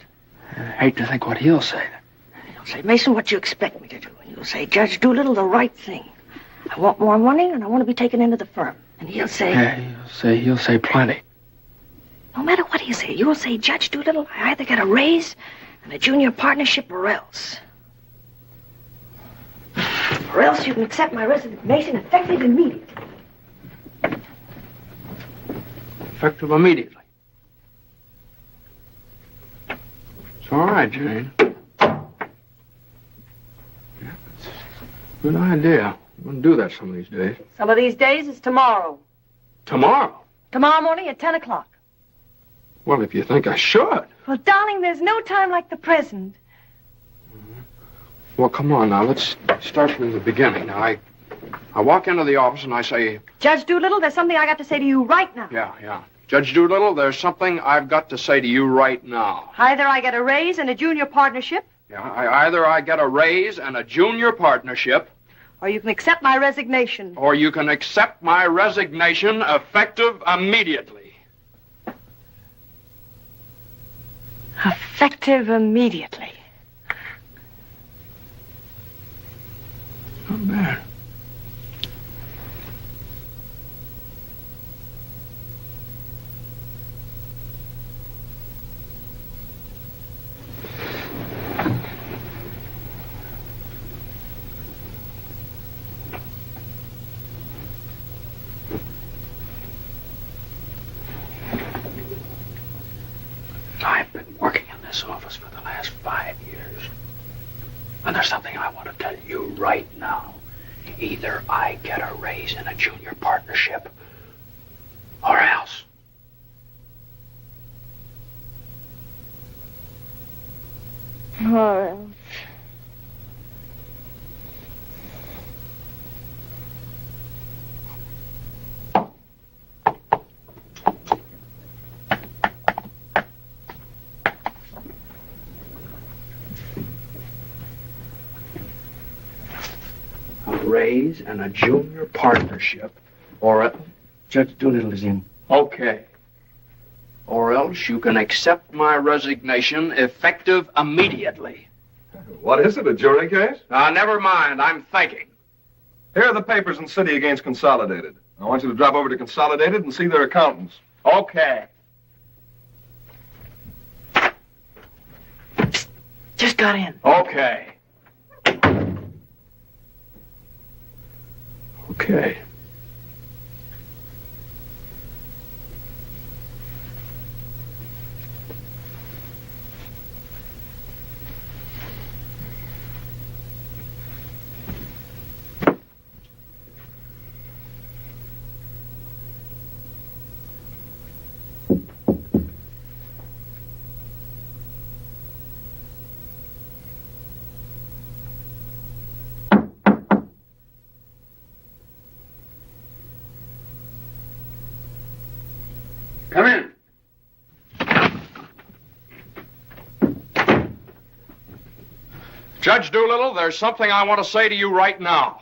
I hate to think what he'll say. He'll say, Mason, what do you expect me to do? And you'll say, Judge Doolittle, the right thing. I want more money, and I want to be taken into the firm. And he'll say... Yeah, he'll say plenty. No matter what he'll say, you'll say, Judge Doolittle, I either get a raise and a junior partnership or else. Or else you can accept my resignation effective immediately. Effective immediately. It's all right, Jane. Yeah, that's a good idea. I'm going to do that some of these days. Some of these days is tomorrow. Tomorrow? Tomorrow morning at 10 o'clock. Well, if you think I should. Well, darling, there's no time like the present. Well, come on now. Let's start from the beginning. Now, I walk into the office and I say... Judge Doolittle, there's something I got to say to you right now. Yeah. Judge Doolittle, there's something I've got to say to you right now. Either I get a raise and a junior partnership. Yeah, either I get a raise and a junior partnership. Or you can accept my resignation. Or you can accept my resignation effective immediately. Effective immediately. Not bad. I've been working in this office for the last 5 years. And there's something I want to tell you right now. Either I get a raise in a junior partnership, or else. Or else. Raise and a junior partnership, or Judge Doolittle is in. Okay. Or else you can accept my resignation effective immediately. What is it, a jury case? Never mind, I'm thinking. Here are the papers in City against Consolidated. I want you to drop over to Consolidated and see their accountants. Okay. Just got in. Okay. Okay. Come in. Judge Doolittle, there's something I want to say to you right now.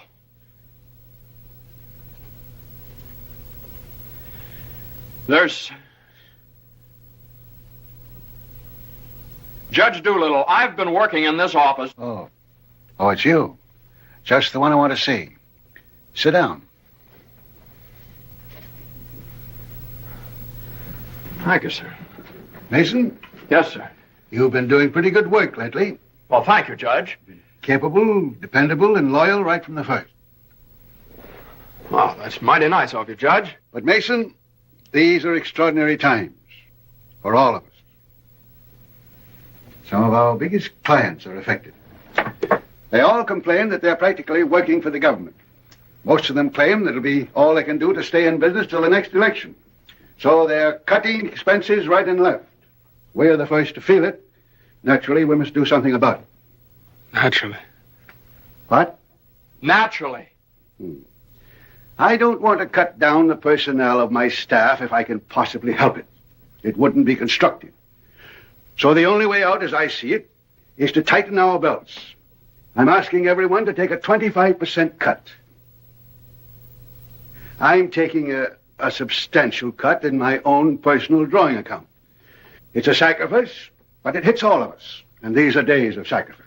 Judge Doolittle, I've been working in this office. Oh, it's you. Just the one I want to see. Sit down. Thank you, sir. Mason? Yes, sir. You've been doing pretty good work lately. Well, thank you, Judge. Capable, dependable, and loyal right from the first. Well, that's mighty nice of you, Judge. But, Mason, these are extraordinary times for all of us. Some of our biggest clients are affected. They all complain that they're practically working for the government. Most of them claim that it'll be all they can do to stay in business till the next election. So they're cutting expenses right and left. We're the first to feel it. Naturally, we must do something about it. Naturally. What? Naturally. I don't want to cut down the personnel of my staff if I can possibly help it. It wouldn't be constructive. So the only way out, as I see it, is to tighten our belts. I'm asking everyone to take a 25% cut. I'm taking a substantial cut in my own personal drawing account. It's a sacrifice, but it hits all of us. And these are days of sacrifice.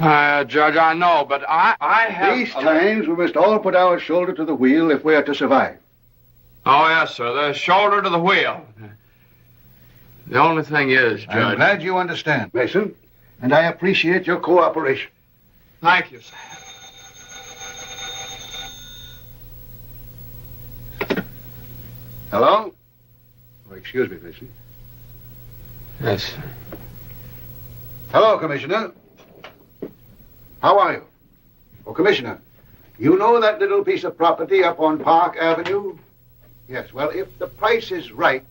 Judge, I know, but I have... These times we must all put our shoulder to the wheel if we are to survive. Oh, yes, sir. The shoulder to the wheel. The only thing is, Judge... I'm glad you understand, Mason, and I appreciate your cooperation. Thank you, sir. Hello? Oh, excuse me, Mason. Yes, sir. Hello, Commissioner. How are you? Oh, Commissioner, you know that little piece of property up on Park Avenue? Yes, well, if the price is right...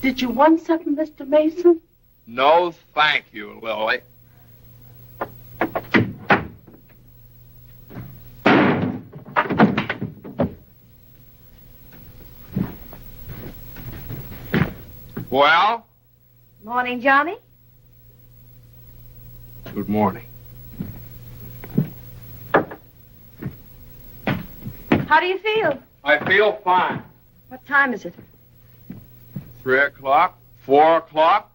Did you want something, Mr. Mason? No, thank you, Lily. Well? Morning, Johnny. Good morning. How do you feel? I feel fine. What time is it? 3 o'clock, 4 o'clock,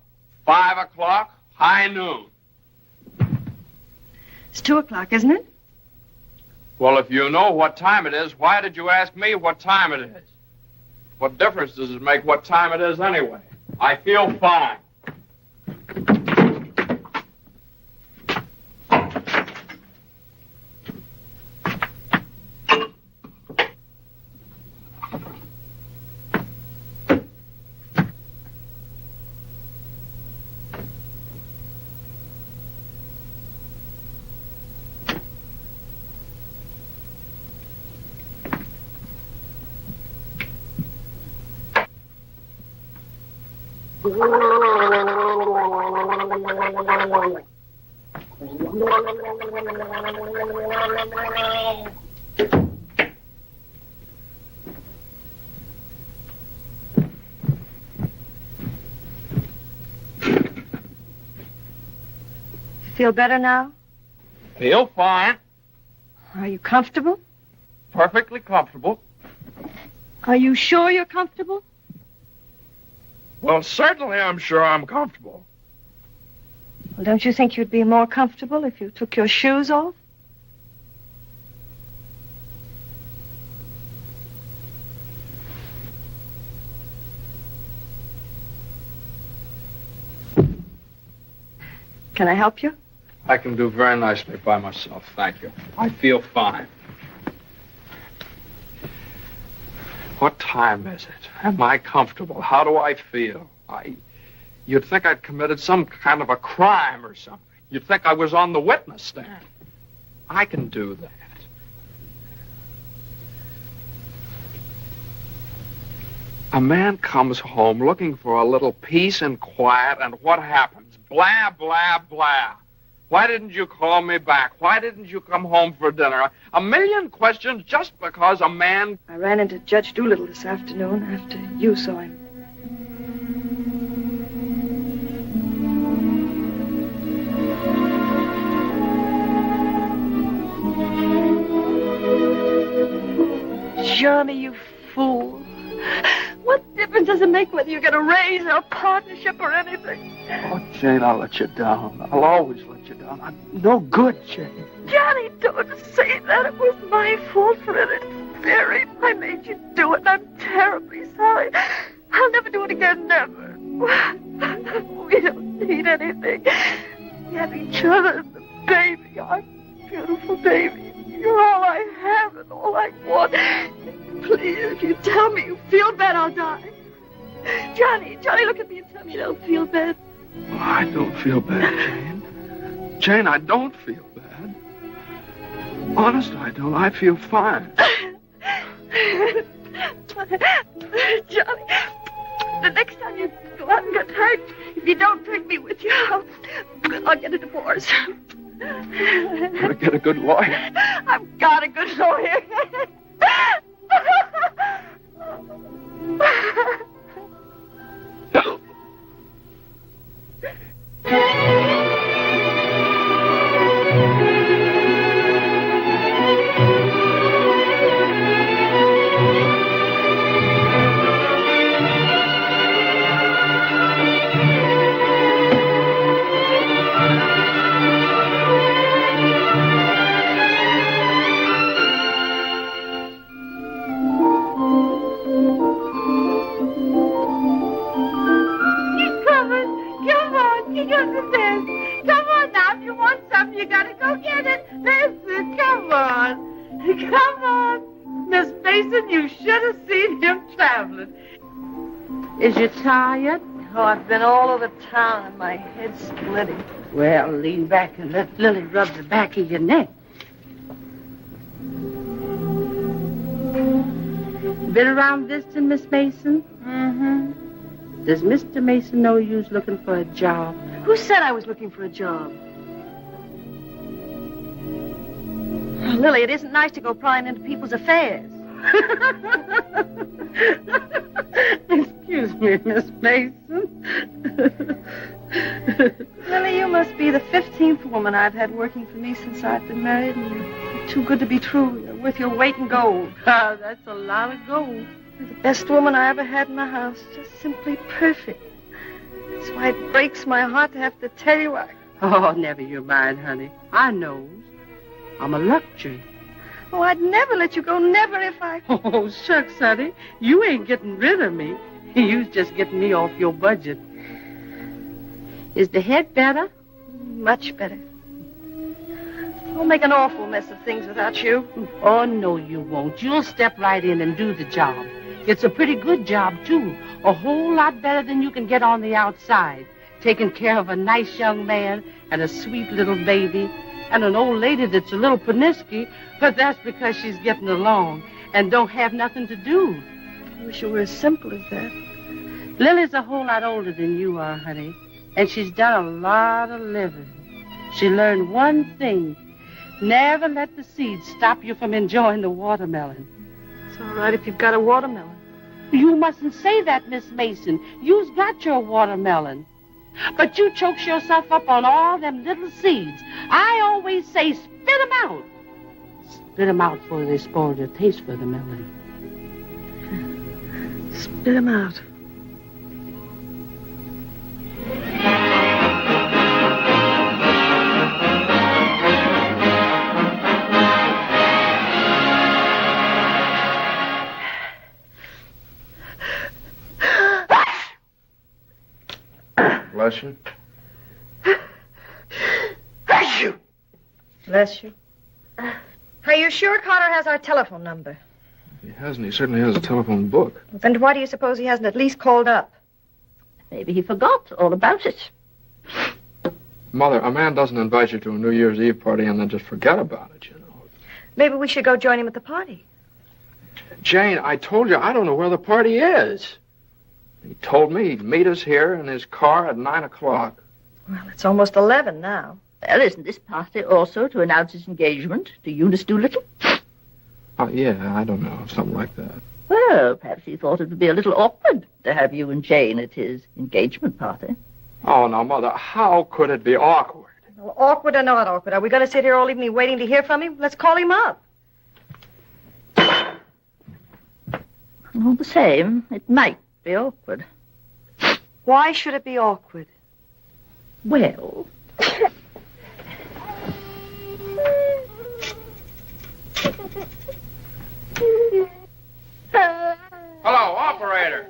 5 o'clock, high noon. It's 2 o'clock, isn't it? Well, if you know what time it is, why did you ask me what time it is? What difference does it make what time it is anyway? I feel fine. Feel better now? Feel fine. Are you comfortable? Perfectly comfortable. Are you sure you're comfortable? Well, certainly I'm sure I'm comfortable. Well, don't you think you'd be more comfortable if you took your shoes off? Can I help you? I can do very nicely by myself, thank you. I feel fine. What time is it? Am I comfortable? How do I feel? You'd think I'd committed some kind of a crime or something. You'd think I was on the witness stand. I can do that. A man comes home looking for a little peace and quiet, and what happens? Blah, blah, blah. Why didn't you call me back? Why didn't you come home for dinner? A million questions just because a man... I ran into Judge Doolittle this afternoon after you saw him. Johnny, you fool. What difference does it make whether you get a raise or a partnership or anything? Oh, Jane, I'll let you down. I'll always let you down. I'm no good, Jane. Johnny, don't say that. It was my fault for interfering. I made you do it, and I'm terribly sorry. I'll never do it again, never. We don't need anything. We have each other and the baby, our beautiful baby. You're all I have and all I want. Please, if you tell me you feel bad, I'll die. Johnny, look at me and tell me you don't feel bad. Oh, I don't feel bad, Jane. Jane, I don't feel bad. Honest, I don't. I feel fine. Johnny, the next time you go out and get hurt, if you don't take me with you, I'll get a divorce. Gotta get a good lawyer. I've got a good lawyer. Is you tired? Oh, I've been all over town and my head's splitting. Well, lean back and let Lily rub the back of your neck. Been around visiting, Miss Mason? Mm-hmm. Does Mr. Mason know you was looking for a job? Who said I was looking for a job? Oh, Lily, it isn't nice to go prying into people's affairs. Excuse me, Miss Mason. Lily, you must be the 15th woman I've had working for me since I've been married, and you're too good to be true. You're worth your weight in gold. Ah, that's a lot of gold. You're the best woman I ever had in the house. Just simply perfect. That's why it breaks my heart to have to tell you Oh, never you mind, honey. I knows. I'm a luxury. Oh, I'd never let you go, never if I... Oh, shucks, honey. You ain't getting rid of me. You's just getting me off your budget. Is the head better? Much better. I'll make an awful mess of things without you. Oh, no, you won't. You'll step right in and do the job. It's a pretty good job, too. A whole lot better than you can get on the outside. Taking care of a nice young man and a sweet little baby and an old lady that's a little panicky, but that's because she's getting along and don't have nothing to do. I wish it were as simple as that. Lily's a whole lot older than you are, honey, and she's done a lot of living. She learned one thing. Never let the seeds stop you from enjoying the watermelon. It's all right if you've got a watermelon. You mustn't say that, Miss Mason. You've got your watermelon. But you chokes yourself up on all them little seeds. I always say spit them out. Spit them out before they spoil your taste for the melon. Spit them out. Bless you. Bless you. Bless you. Are you sure Carter has our telephone number? He hasn't. He certainly has a telephone book. Then why do you suppose he hasn't at least called up? Maybe he forgot all about it. Mother, a man doesn't invite you to a New Year's Eve party and then just forget about it, you know. Maybe we should go join him at the party. Jane, I told you I don't know where the party is. He told me he'd meet us here in his car at 9 o'clock. Well, it's almost 11 now. Well, isn't this party also to announce his engagement to Eunice Doolittle? Oh, yeah, I don't know, something like that. Well, perhaps he thought it would be a little awkward to have you and Jane at his engagement party. Oh, now, Mother, how could it be awkward? Well, awkward or not awkward, are we going to sit here all evening waiting to hear from him? Let's call him up. All the same, it might be awkward. Why should it be awkward? Well... Hello, operator.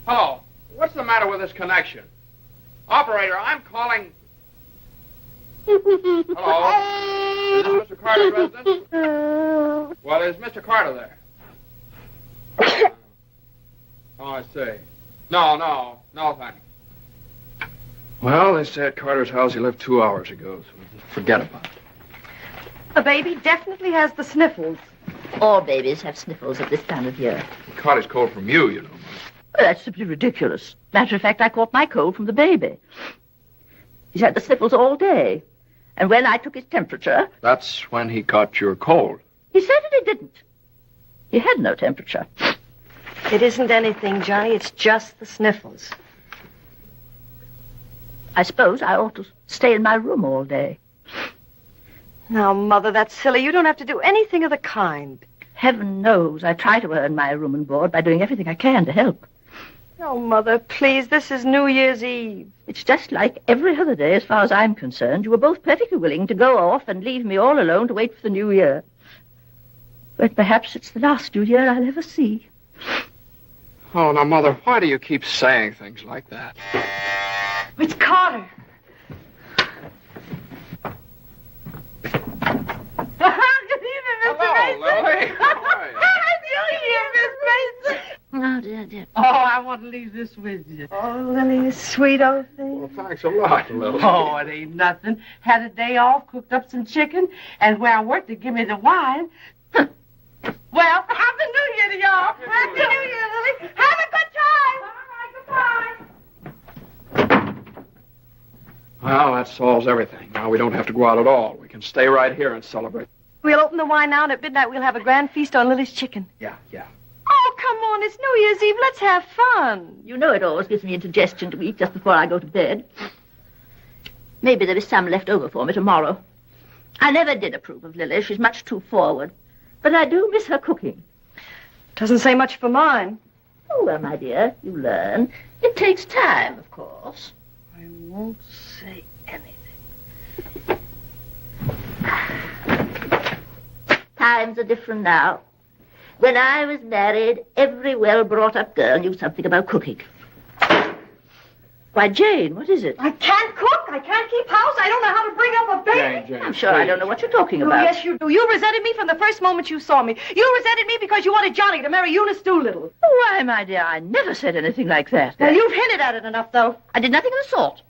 Hello. What's the matter with this connection? Operator, I'm calling... Hello? Is this Mr. Carter's residence? Well, is Mr. Carter there? Oh, I see. No, thanks. Well, they say at Carter's house he left 2 hours ago, so forget about it. The baby definitely has the sniffles. All babies have sniffles at this time of year. He caught his cold from you, you know. Well, that's simply ridiculous. Matter of fact, I caught my cold from the baby. He's had the sniffles all day. And when I took his temperature... That's when he caught your cold. He certainly didn't. He had no temperature. It isn't anything, Johnny. It's just the sniffles. I suppose I ought to stay in my room all day. Now, Mother, that's silly. You don't have to do anything of the kind. Heaven knows I try to earn my room and board by doing everything I can to help. Oh, Mother, please, this is New Year's Eve. It's just like every other day as far as I'm concerned. You were both perfectly willing to go off and leave me all alone to wait for the New Year. But perhaps it's the last New Year I'll ever see. Oh, now, Mother, why do you keep saying things like that? It's Carter. Good evening, Mr. Hello, Lily. How are you? Happy New Year, Miss Mason. Oh, dear. Oh, I want to leave this with you. Oh, Lily, you sweet old thing. Well, thanks a lot, Lily. Oh, it ain't nothing. Had a day off, cooked up some chicken, and where I worked, they give me the wine. Well, Happy New Year to y'all. Happy New Year, Lily. Have a good time. All right, goodbye. Well, that solves everything. Now we don't have to go out at all. We can stay right here and celebrate. We'll open the wine now, and at midnight we'll have a grand feast on Lily's chicken. Yeah. Oh, come on. It's New Year's Eve. Let's have fun. You know it always gives me indigestion to eat just before I go to bed. Maybe there is some left over for me tomorrow. I never did approve of Lily. She's much too forward. But I do miss her cooking. Doesn't say much for mine. Oh, well, my dear, you learn. It takes time, of course. I won't say anything. Times are different now. When I was married, every well-brought-up girl knew something about cooking. Why, Jane, what is it? I can't cook. I can't keep house. I don't know how to bring up a baby. Jane, I'm sure I don't know what you're talking about. Oh, yes, you do. You resented me from the first moment you saw me. You resented me because you wanted Johnny to marry Eunice Doolittle. Why, my dear, I never said anything like that. Well, you've hinted at it enough, though. I did nothing of the sort.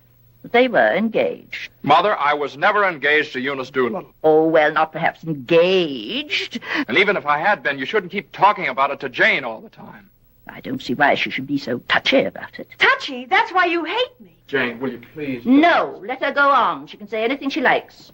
But they were engaged. Mother, I was never engaged to Eunice Doolittle. Oh, well, not perhaps engaged. And even if I had been, you shouldn't keep talking about it to Jane all the time. I don't see why she should be so touchy about it. Touchy? That's why you hate me. Jane, will you please... No, let her go on. She can say anything she likes.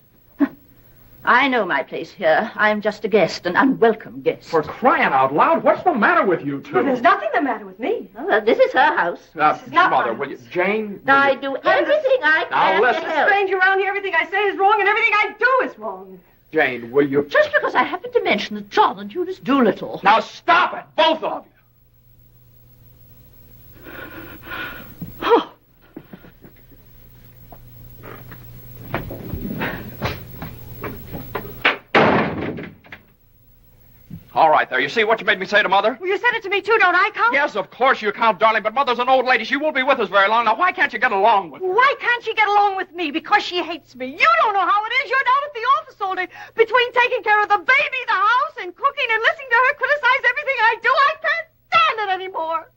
I know my place here. I'm just a guest, an unwelcome guest. For crying out loud, what's the matter with you two? Well, there's nothing the matter with me. Oh, well, this is her house. This is not Mother, my will you... house. Jane... I do everything I can listen. to help. Strange around here, everything I say is wrong, and everything I do is wrong. Jane, will you... Just because I happen to mention that John and Eunice Doolittle... Now stop it, both of you. Oh. All right, there. You see what you made me say to Mother? Well, you said it to me, too, don't I, Count? Yes, of course you count, darling, but Mother's an old lady. She won't be with us very long. Now, why can't you get along with her? Why can't she get along with me? Because she hates me. You don't know how it is. You're down at the office all day. Between taking care of the baby, the house, and cooking and listening to her criticize everything I do, I can't stand it anymore.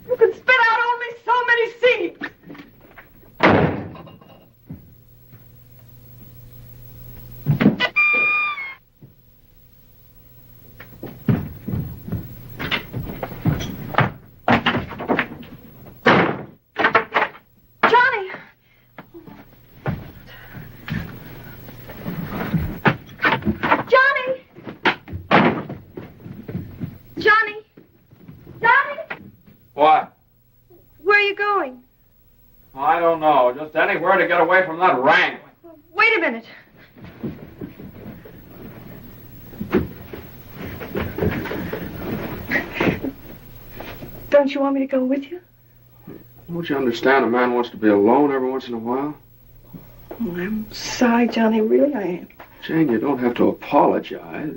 You can spit out only so many seeds. What? Where are you going? I don't know. Just anywhere to get away from that wrangling. Wait a minute. Don't you want me to go with you? Don't you understand a man wants to be alone every once in a while? Oh, I'm sorry, Johnny. Really, I am. Jane, you don't have to apologize.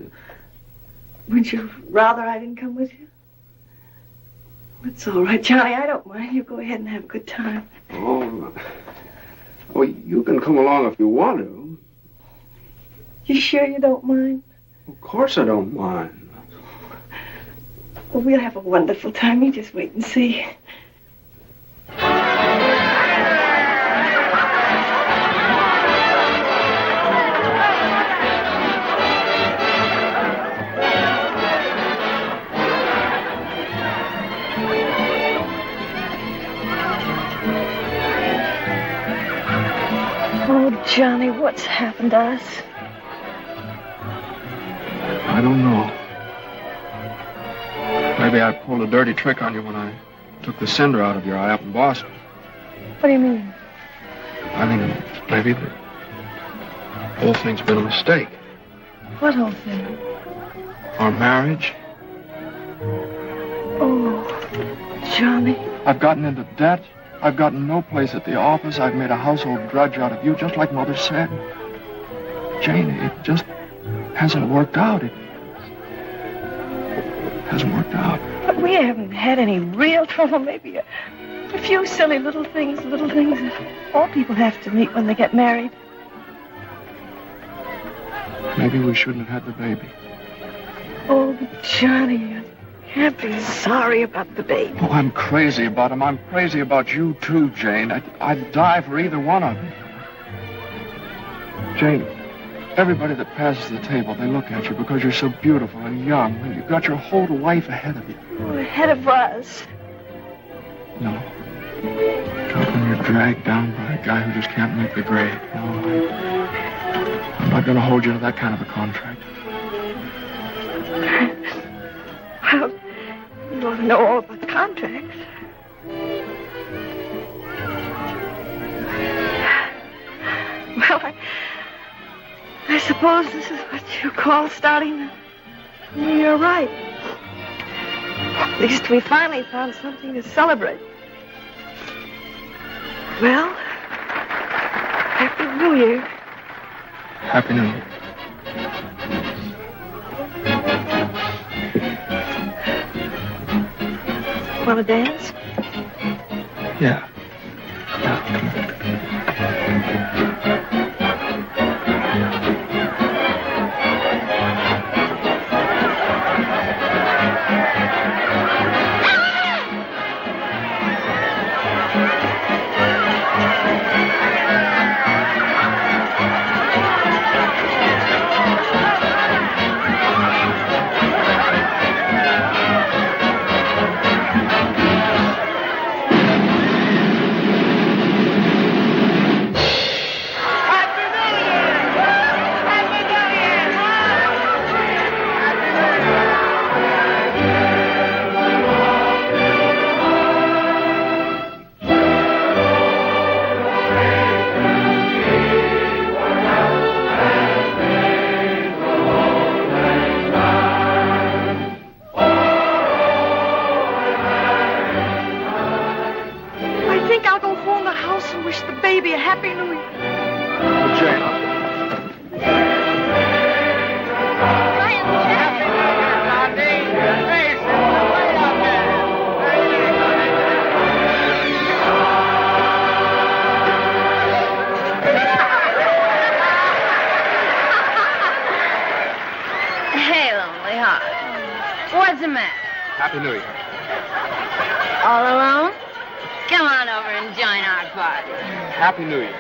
Would you rather I didn't come with you? That's all right, Johnny. I don't mind. You go ahead and have a good time. Oh, well, you can come along if you want to. You sure you don't mind? Of course I don't mind. Well, we'll have a wonderful time. You just wait and see. Oh, Johnny, what's happened to us? I don't know. Maybe I pulled a dirty trick on you when I took the cinder out of your eye up in Boston. What do you mean? I mean, maybe the whole thing's been a mistake. What whole thing? Our marriage. Oh, Johnny. I've gotten into debt. I've gotten no place at the office. I've made a household drudge out of you, just like Mother said. Jane, it just hasn't worked out. It hasn't worked out. But we haven't had any real trouble. Maybe a few silly little things that all people have to meet when they get married. Maybe we shouldn't have had the baby. Oh, Johnny, you can't be sorry about the baby. Oh, I'm crazy about him. I'm crazy about you, too, Jane. I'd die for either one of you. Jane, everybody that passes the table, they look at you because you're so beautiful and young, and you've got your whole life ahead of you. Oh, ahead of us. No. Not when you're dragged down by a guy who just can't make the grade. No, I'm not going to hold you to that kind of a contract. Well, you don't know all about contracts. Well, I suppose this is what you call starting the new year right. At least we finally found something to celebrate. Well, Happy New Year. Happy New Year. Want to dance? Yeah. What's the matter? Happy New Year. All alone? Come on over and join our party. Happy New Year.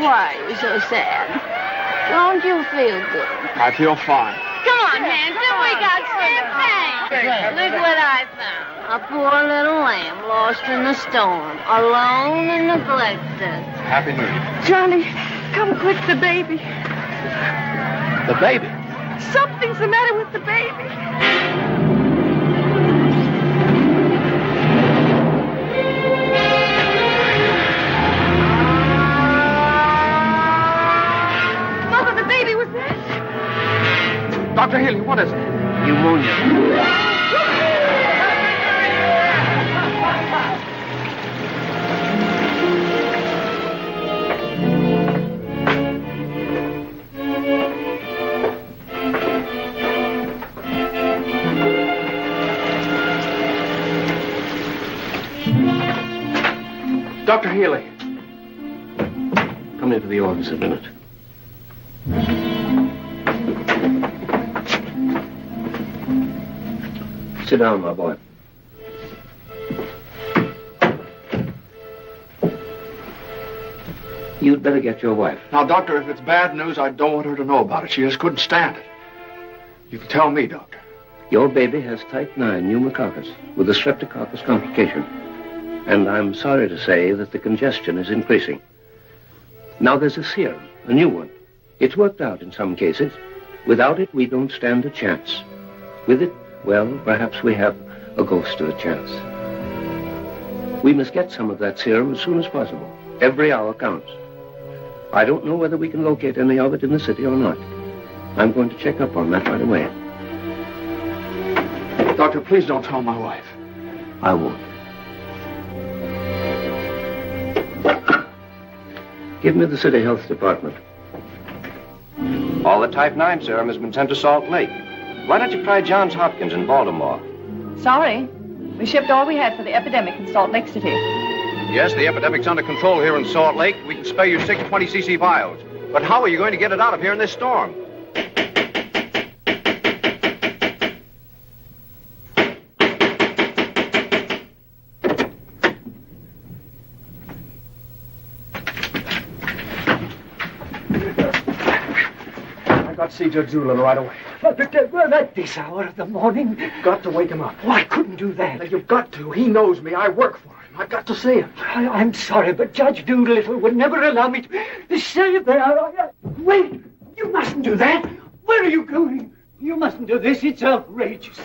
Why are you so sad? Don't you feel good? I feel fine. Come on, Hanson, we got champagne. Look what I found. A poor little lamb lost in the storm, alone and neglected. Happy New Year. Johnny, come quick, the baby. The baby? Something's the matter with the baby. Dr. Healy. Come into the office a minute. Sit down, my boy. You'd better get your wife. Now, Doctor, if it's bad news, I don't want her to know about it. She just couldn't stand it. You can tell me, Doctor. Your baby has type 9 pneumococcus with a streptococcus complication. And I'm sorry to say that the congestion is increasing. Now there's a serum, a new one. It's worked out in some cases. Without it, we don't stand a chance. With it, well, perhaps we have a ghost of a chance. We must get some of that serum as soon as possible. Every hour counts. I don't know whether we can locate any of it in the city or not. I'm going to check up on that right away. Doctor, please don't tell my wife. I won't. Give me the city health department. All the type 9 serum has been sent to Salt Lake. Why don't you try Johns Hopkins in Baltimore? Sorry. We shipped all we had for the epidemic in Salt Lake City. Yes, the epidemic's under control here in Salt Lake. We can spare you 6 20cc vials. But how are you going to get it out of here in this storm? I got to see Judge Doolittle right away. But at this hour of the morning... You've got to wake him up. Oh, I couldn't do that. Now, you've got to. He knows me. I work for him. I've got to see him. I'm sorry, but Judge Doolittle would never allow me to say that. Wait! You mustn't do that. Where are you going? You mustn't do this. It's outrageous.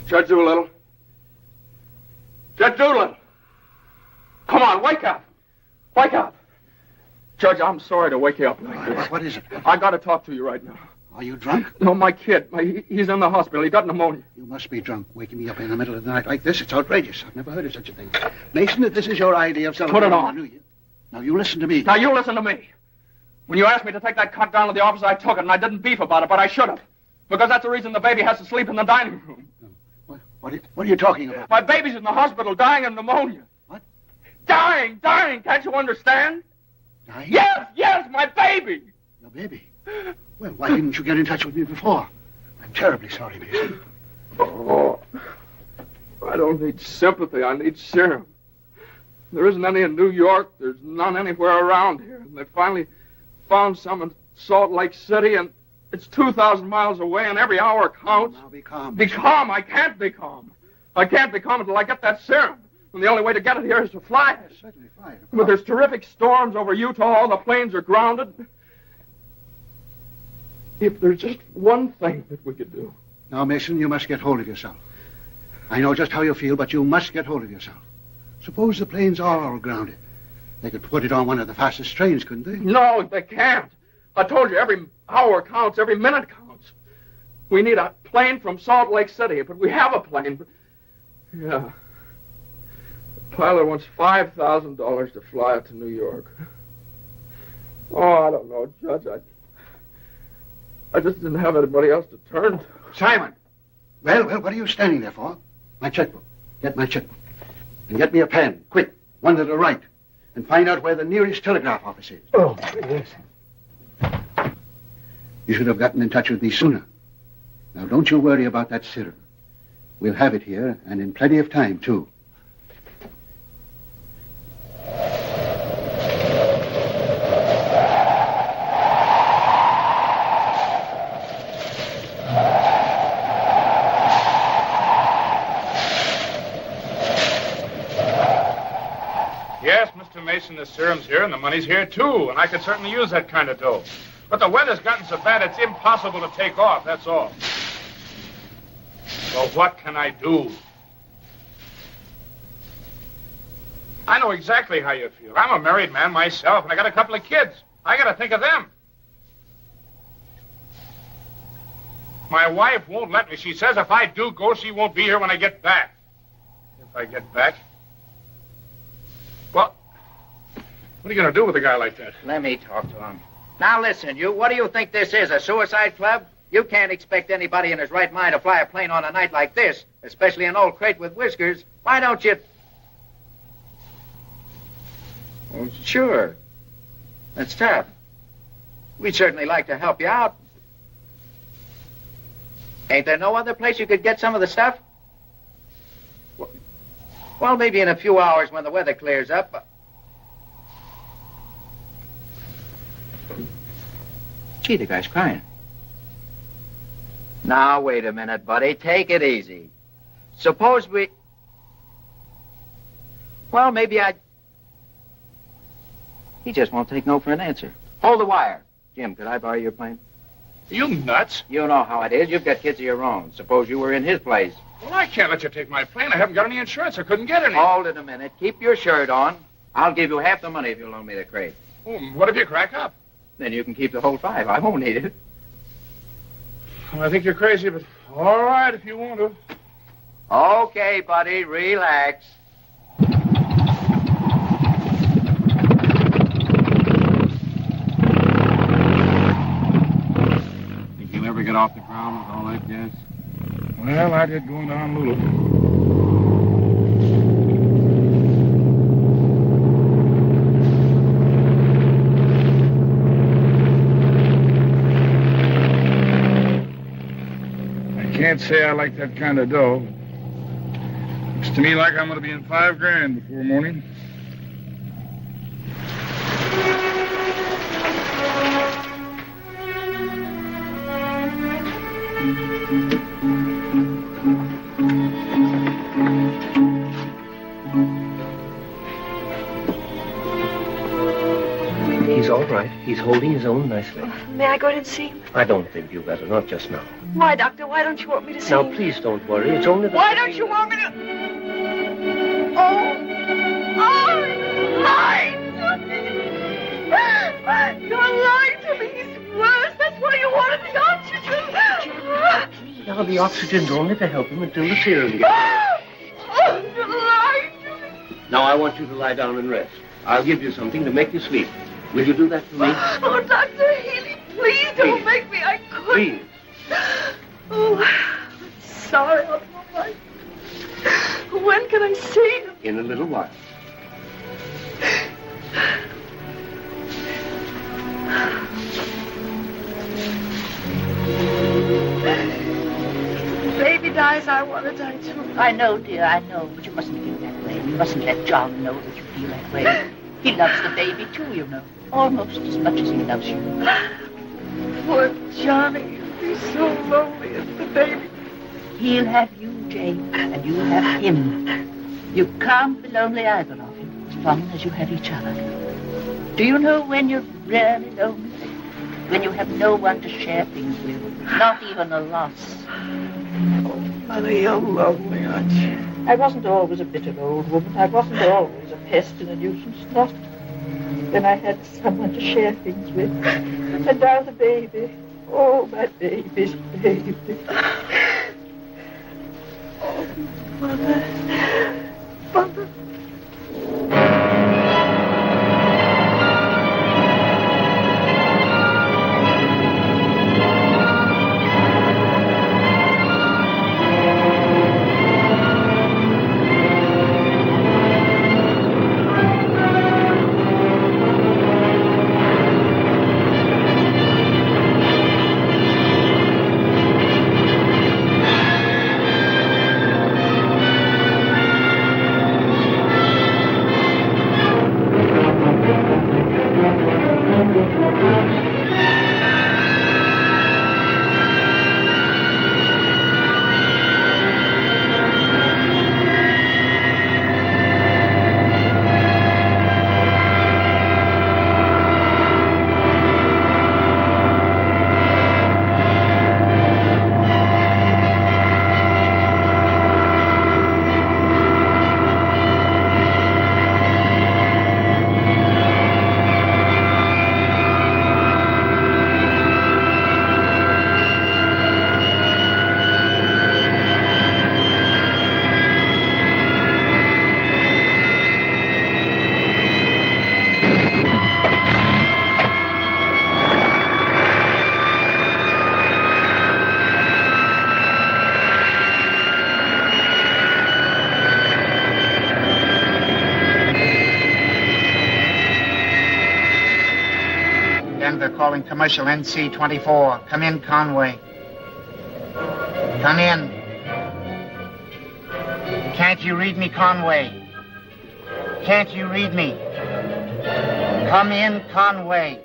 Judge Doolittle. Judge Doolittle. Come on, wake up. Wake up. Judge, I'm sorry to wake you up like this. What is it? I got to talk to you right now. Are you drunk? No, my kid. He's in the hospital. He got pneumonia. You must be drunk, waking me up in the middle of the night like this. It's outrageous. I've never heard of such a thing. Mason, if this is your idea of celebrating... Put it on. New Year. Now, you listen to me. Now, you listen to me. When you asked me to take that cot down to the office, I took it, and I didn't beef about it, but I should have. Because that's the reason the baby has to sleep in the dining room. What are you talking about? My baby's in the hospital dying of pneumonia. What? Dying! Can't you understand? Dying? Yes, my baby! Your baby? Well, why didn't you get in touch with me before? I'm terribly sorry, Mason. Oh, I don't need sympathy. I need serum. There isn't any in New York. There's none anywhere around here. And they finally found some in Salt Lake City, and it's 2,000 miles away, and every hour counts. Now, be calm. Be calm? I can't be calm. I can't be calm until I get that serum. And the only way to get it here is to fly it. Certainly fly it. But there's terrific storms over Utah. All the planes are grounded. If there's just one thing that we could do. Now, Mason, you must get hold of yourself. I know just how you feel, but you must get hold of yourself. Suppose the planes are all grounded. They could put it on one of the fastest trains, couldn't they? No, they can't. I told you, every hour counts, every minute counts. We need a plane from Salt Lake City, but we have a plane. But... Yeah. The pilot wants $5,000 to fly it to New York. Oh, I don't know, Judge. I just didn't have anybody else to turn to. Simon! Well, what are you standing there for? My checkbook. Get my checkbook. And get me a pen, quick, one that'll write. And find out where the nearest telegraph office is. Oh, yes. You should have gotten in touch with me sooner. Now, don't you worry about that serum. We'll have it here, and in plenty of time, too. Yes, Mr. Mason, the serum's here, and the money's here, too, and I could certainly use that kind of dough. But the weather's gotten so bad it's impossible to take off, that's all. So what can I do? I know exactly how you feel. I'm a married man myself, and I got a couple of kids. I got to think of them. My wife won't let me. She says if I do go, she won't be here when I get back. If I get back? Well, what are you going to do with a guy like that? Let me talk to him. Now listen, you. What do you think this is, a suicide club? You can't expect anybody in his right mind to fly a plane on a night like this, especially an old crate with whiskers. Why don't you... Well, sure. That's tough. We'd certainly like to help you out. Ain't there no other place you could get some of the stuff? Well, maybe in a few hours when the weather clears up. Gee, the guy's crying. Now, wait a minute, buddy. Take it easy. Suppose we... Well, maybe I... He just won't take no for an answer. Hold the wire. Jim, could I borrow your plane? You nuts? You know how it is. You've got kids of your own. Suppose you were in his place. Well, I can't let you take my plane. I haven't got any insurance. I couldn't get any. Hold it a minute. Keep your shirt on. I'll give you half the money if you loan me the crate. Oh, what if you crack up? Then you can keep the whole 5. I won't need it. Well, I think you're crazy, but all right if you want to. Okay, buddy. Relax. Think you'll ever get off the ground with all that gas? Well, I did going to Honolulu. I can't say I like that kind of dough. Looks to me like I'm going to be in $5,000 before morning. He's all right. He's holding his own nicely. May I go in and see him? I don't think you better, not just now. Why, Doctor? Why don't you want me to see Now, him? please don't worry. It's only the... Why don't you want me to... Oh, you're lying to me. You're lying to me. He's worse. That's why you wanted the oxygen. Now, the oxygen's only to help him until the serum gets... Oh, you're lying to me. Now, I want you to lie down and rest. I'll give you something to make you sleep. Will you do that for me? Oh, Dr. Healy, please don't make me. I couldn't. Please. Oh, I'm sorry. I'll do all right. When can I see him? In a little while. If the baby dies, I want to die too. I know, dear, I know, but you mustn't feel that way. You mustn't let John know that you feel that way. He loves the baby, too, you know. Almost as much as he loves you. Poor Johnny. He'll be so lonely as the baby. He'll have you, Jane, and you'll have him. You can't be lonely either of you, as long as you have each other. Do you know when you're really lonely? When you have no one to share things with, not even a loss. Oh, Mother, you're lonely, aren't you? I wasn't always a bitter old woman. I wasn't always a pest and a nuisance, not. Then I had someone to share things with. And now the baby. Oh, my baby's baby. Oh, Mother. Mother. Denver calling commercial NC 24. Come in, Conway. Come in. Can't you read me, Conway? Can't you read me? Come in, Conway.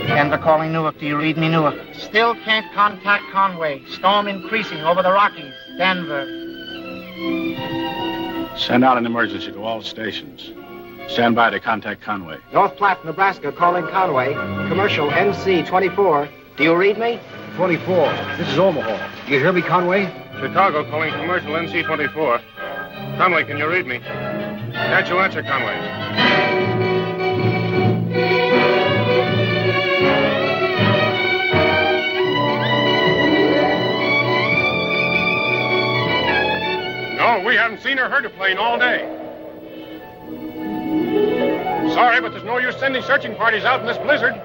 Denver calling Newark. Do you read me, Newark? Still can't contact Conway. Storm increasing over the Rockies. Denver. Send out an emergency to all stations. Stand by to contact Conway. North Platte, Nebraska, calling Conway. Commercial NC 24. Do you read me? 24. This is Omaha. Do you hear me, Conway? Chicago calling commercial NC 24. Conway, can you read me? Can't you answer, Conway? No, we haven't seen or heard a plane all day. Sorry, but there's no use sending searching parties out in this blizzard.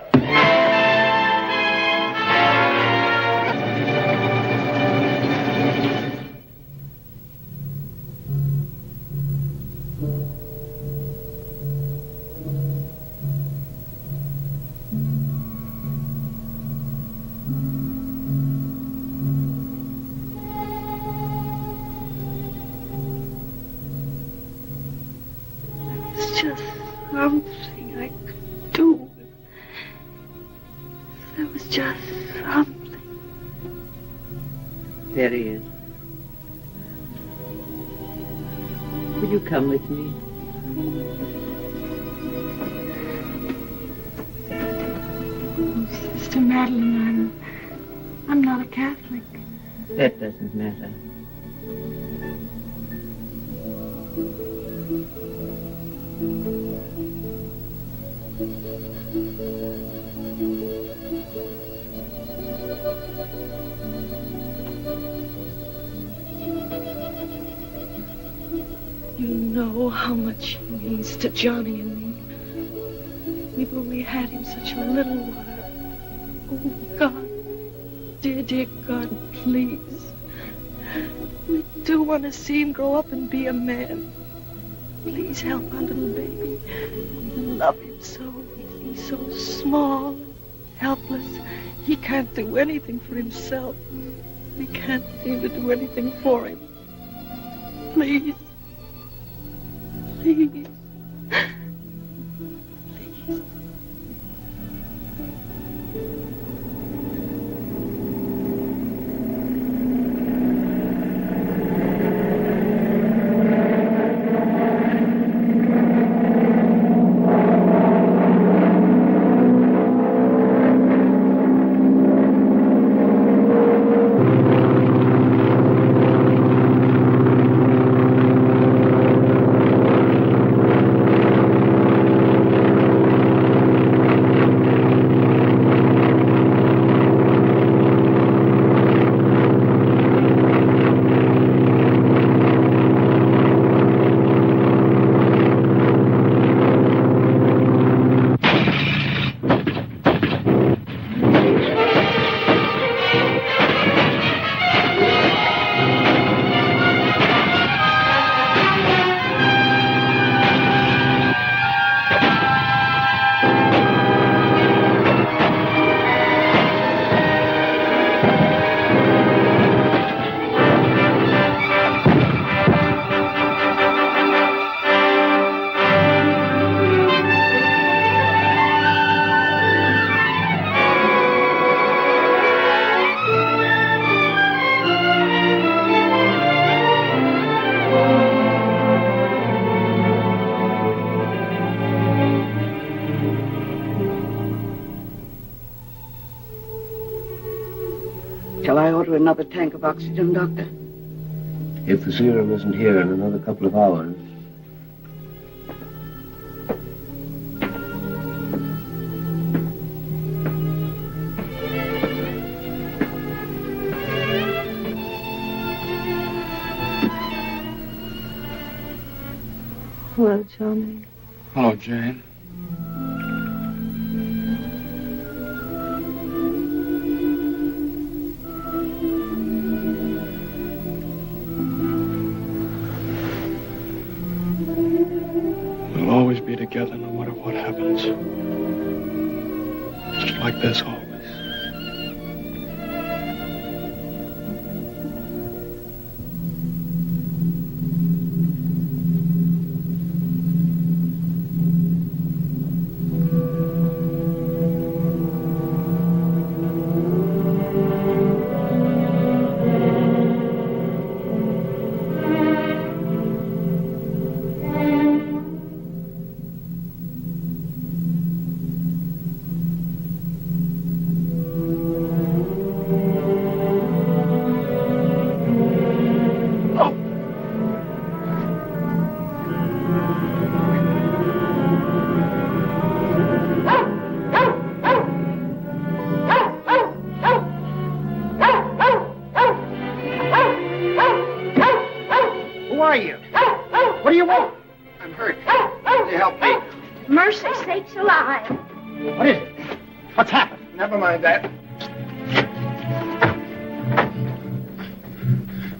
Something I could do. There was just something. There he is. Will you come with me? Oh, Sister Madeline, I'm not a Catholic. That doesn't matter. You know how much he means to Johnny and me. We've only had him such a little while. Oh, God, dear God, please. We do want to see him grow up and be a man. Please help our little baby. We love him so. He's so small and helpless. He can't do anything for himself. We can't seem to do anything for him. Please. Please. Please. Shall I order another tank of oxygen, Doctor? If the serum isn't here in another couple of hours. Hello, Johnny. Hello, Jane. We'll always be together. together no matter what happens. Just like this always.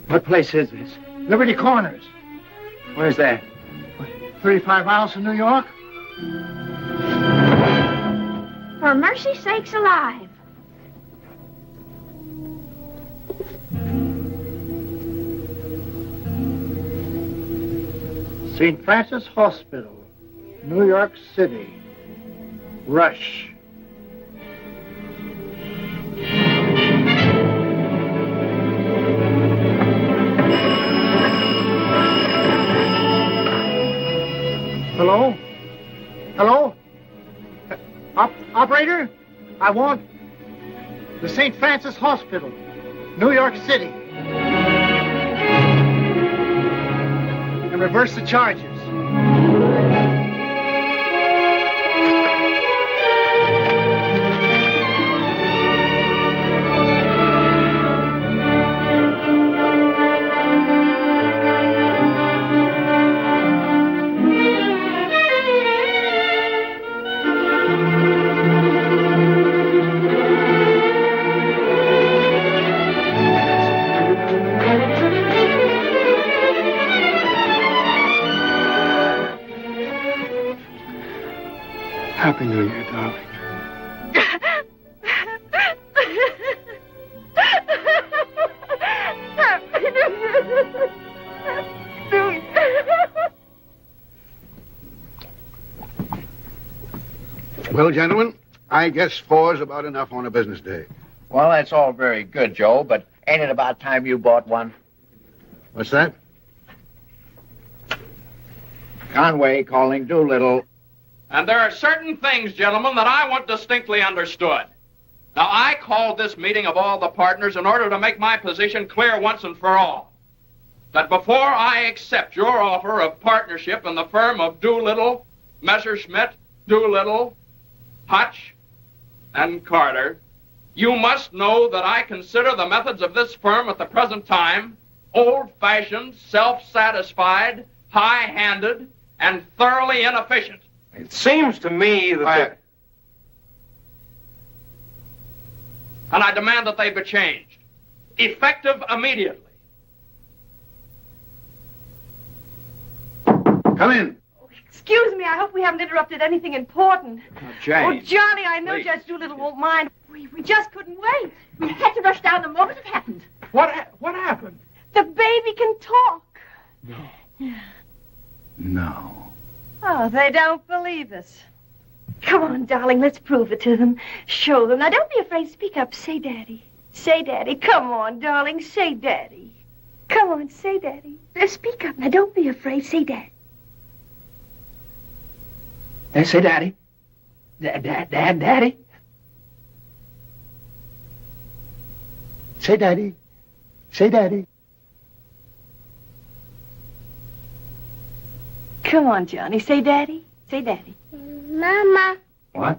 What place is this? Liberty Corners. Where's that? 35 miles from New York? For mercy's sakes alive. St. Francis Hospital, New York City. Rush. Hello? Hello? Operator? I want the St. Francis Hospital, New York City. And reverse the charges. Happy New Year, darling. Happy New Year. New Year. Well, gentlemen, I guess 4's about enough on a business day. Well, that's all very good, Joe, but ain't it about time you bought one? What's that? Conway calling Doolittle. And there are certain things, gentlemen, that I want distinctly understood. Now, I called this meeting of all the partners in order to make my position clear once and for all. That before I accept your offer of partnership in the firm of Doolittle, Messerschmitt, Doolittle, Hutch, and Carter, you must know that I consider the methods of this firm at the present time old-fashioned, self-satisfied, high-handed, and thoroughly inefficient. It seems to me that... And I demand that they be changed. Effective immediately. Come in. Excuse me, I hope we haven't interrupted anything important. Jane. Oh, Johnny, I know Please. Judge Doolittle won't mind. We just couldn't wait. We had to rush down the moment it happened. What happened? The baby can talk. No. Oh, they don't believe us. Come on, darling, let's prove it to them. Show them. Now, don't be afraid. Speak up. Say Daddy. Say Daddy. Come on, darling. Say Daddy. Come on, say Daddy. Speak up. Now, don't be afraid. Say Daddy. Say Daddy. Daddy. Say Daddy. Say Daddy. Come on, Johnny. Say Daddy. Say Daddy. Mama. What?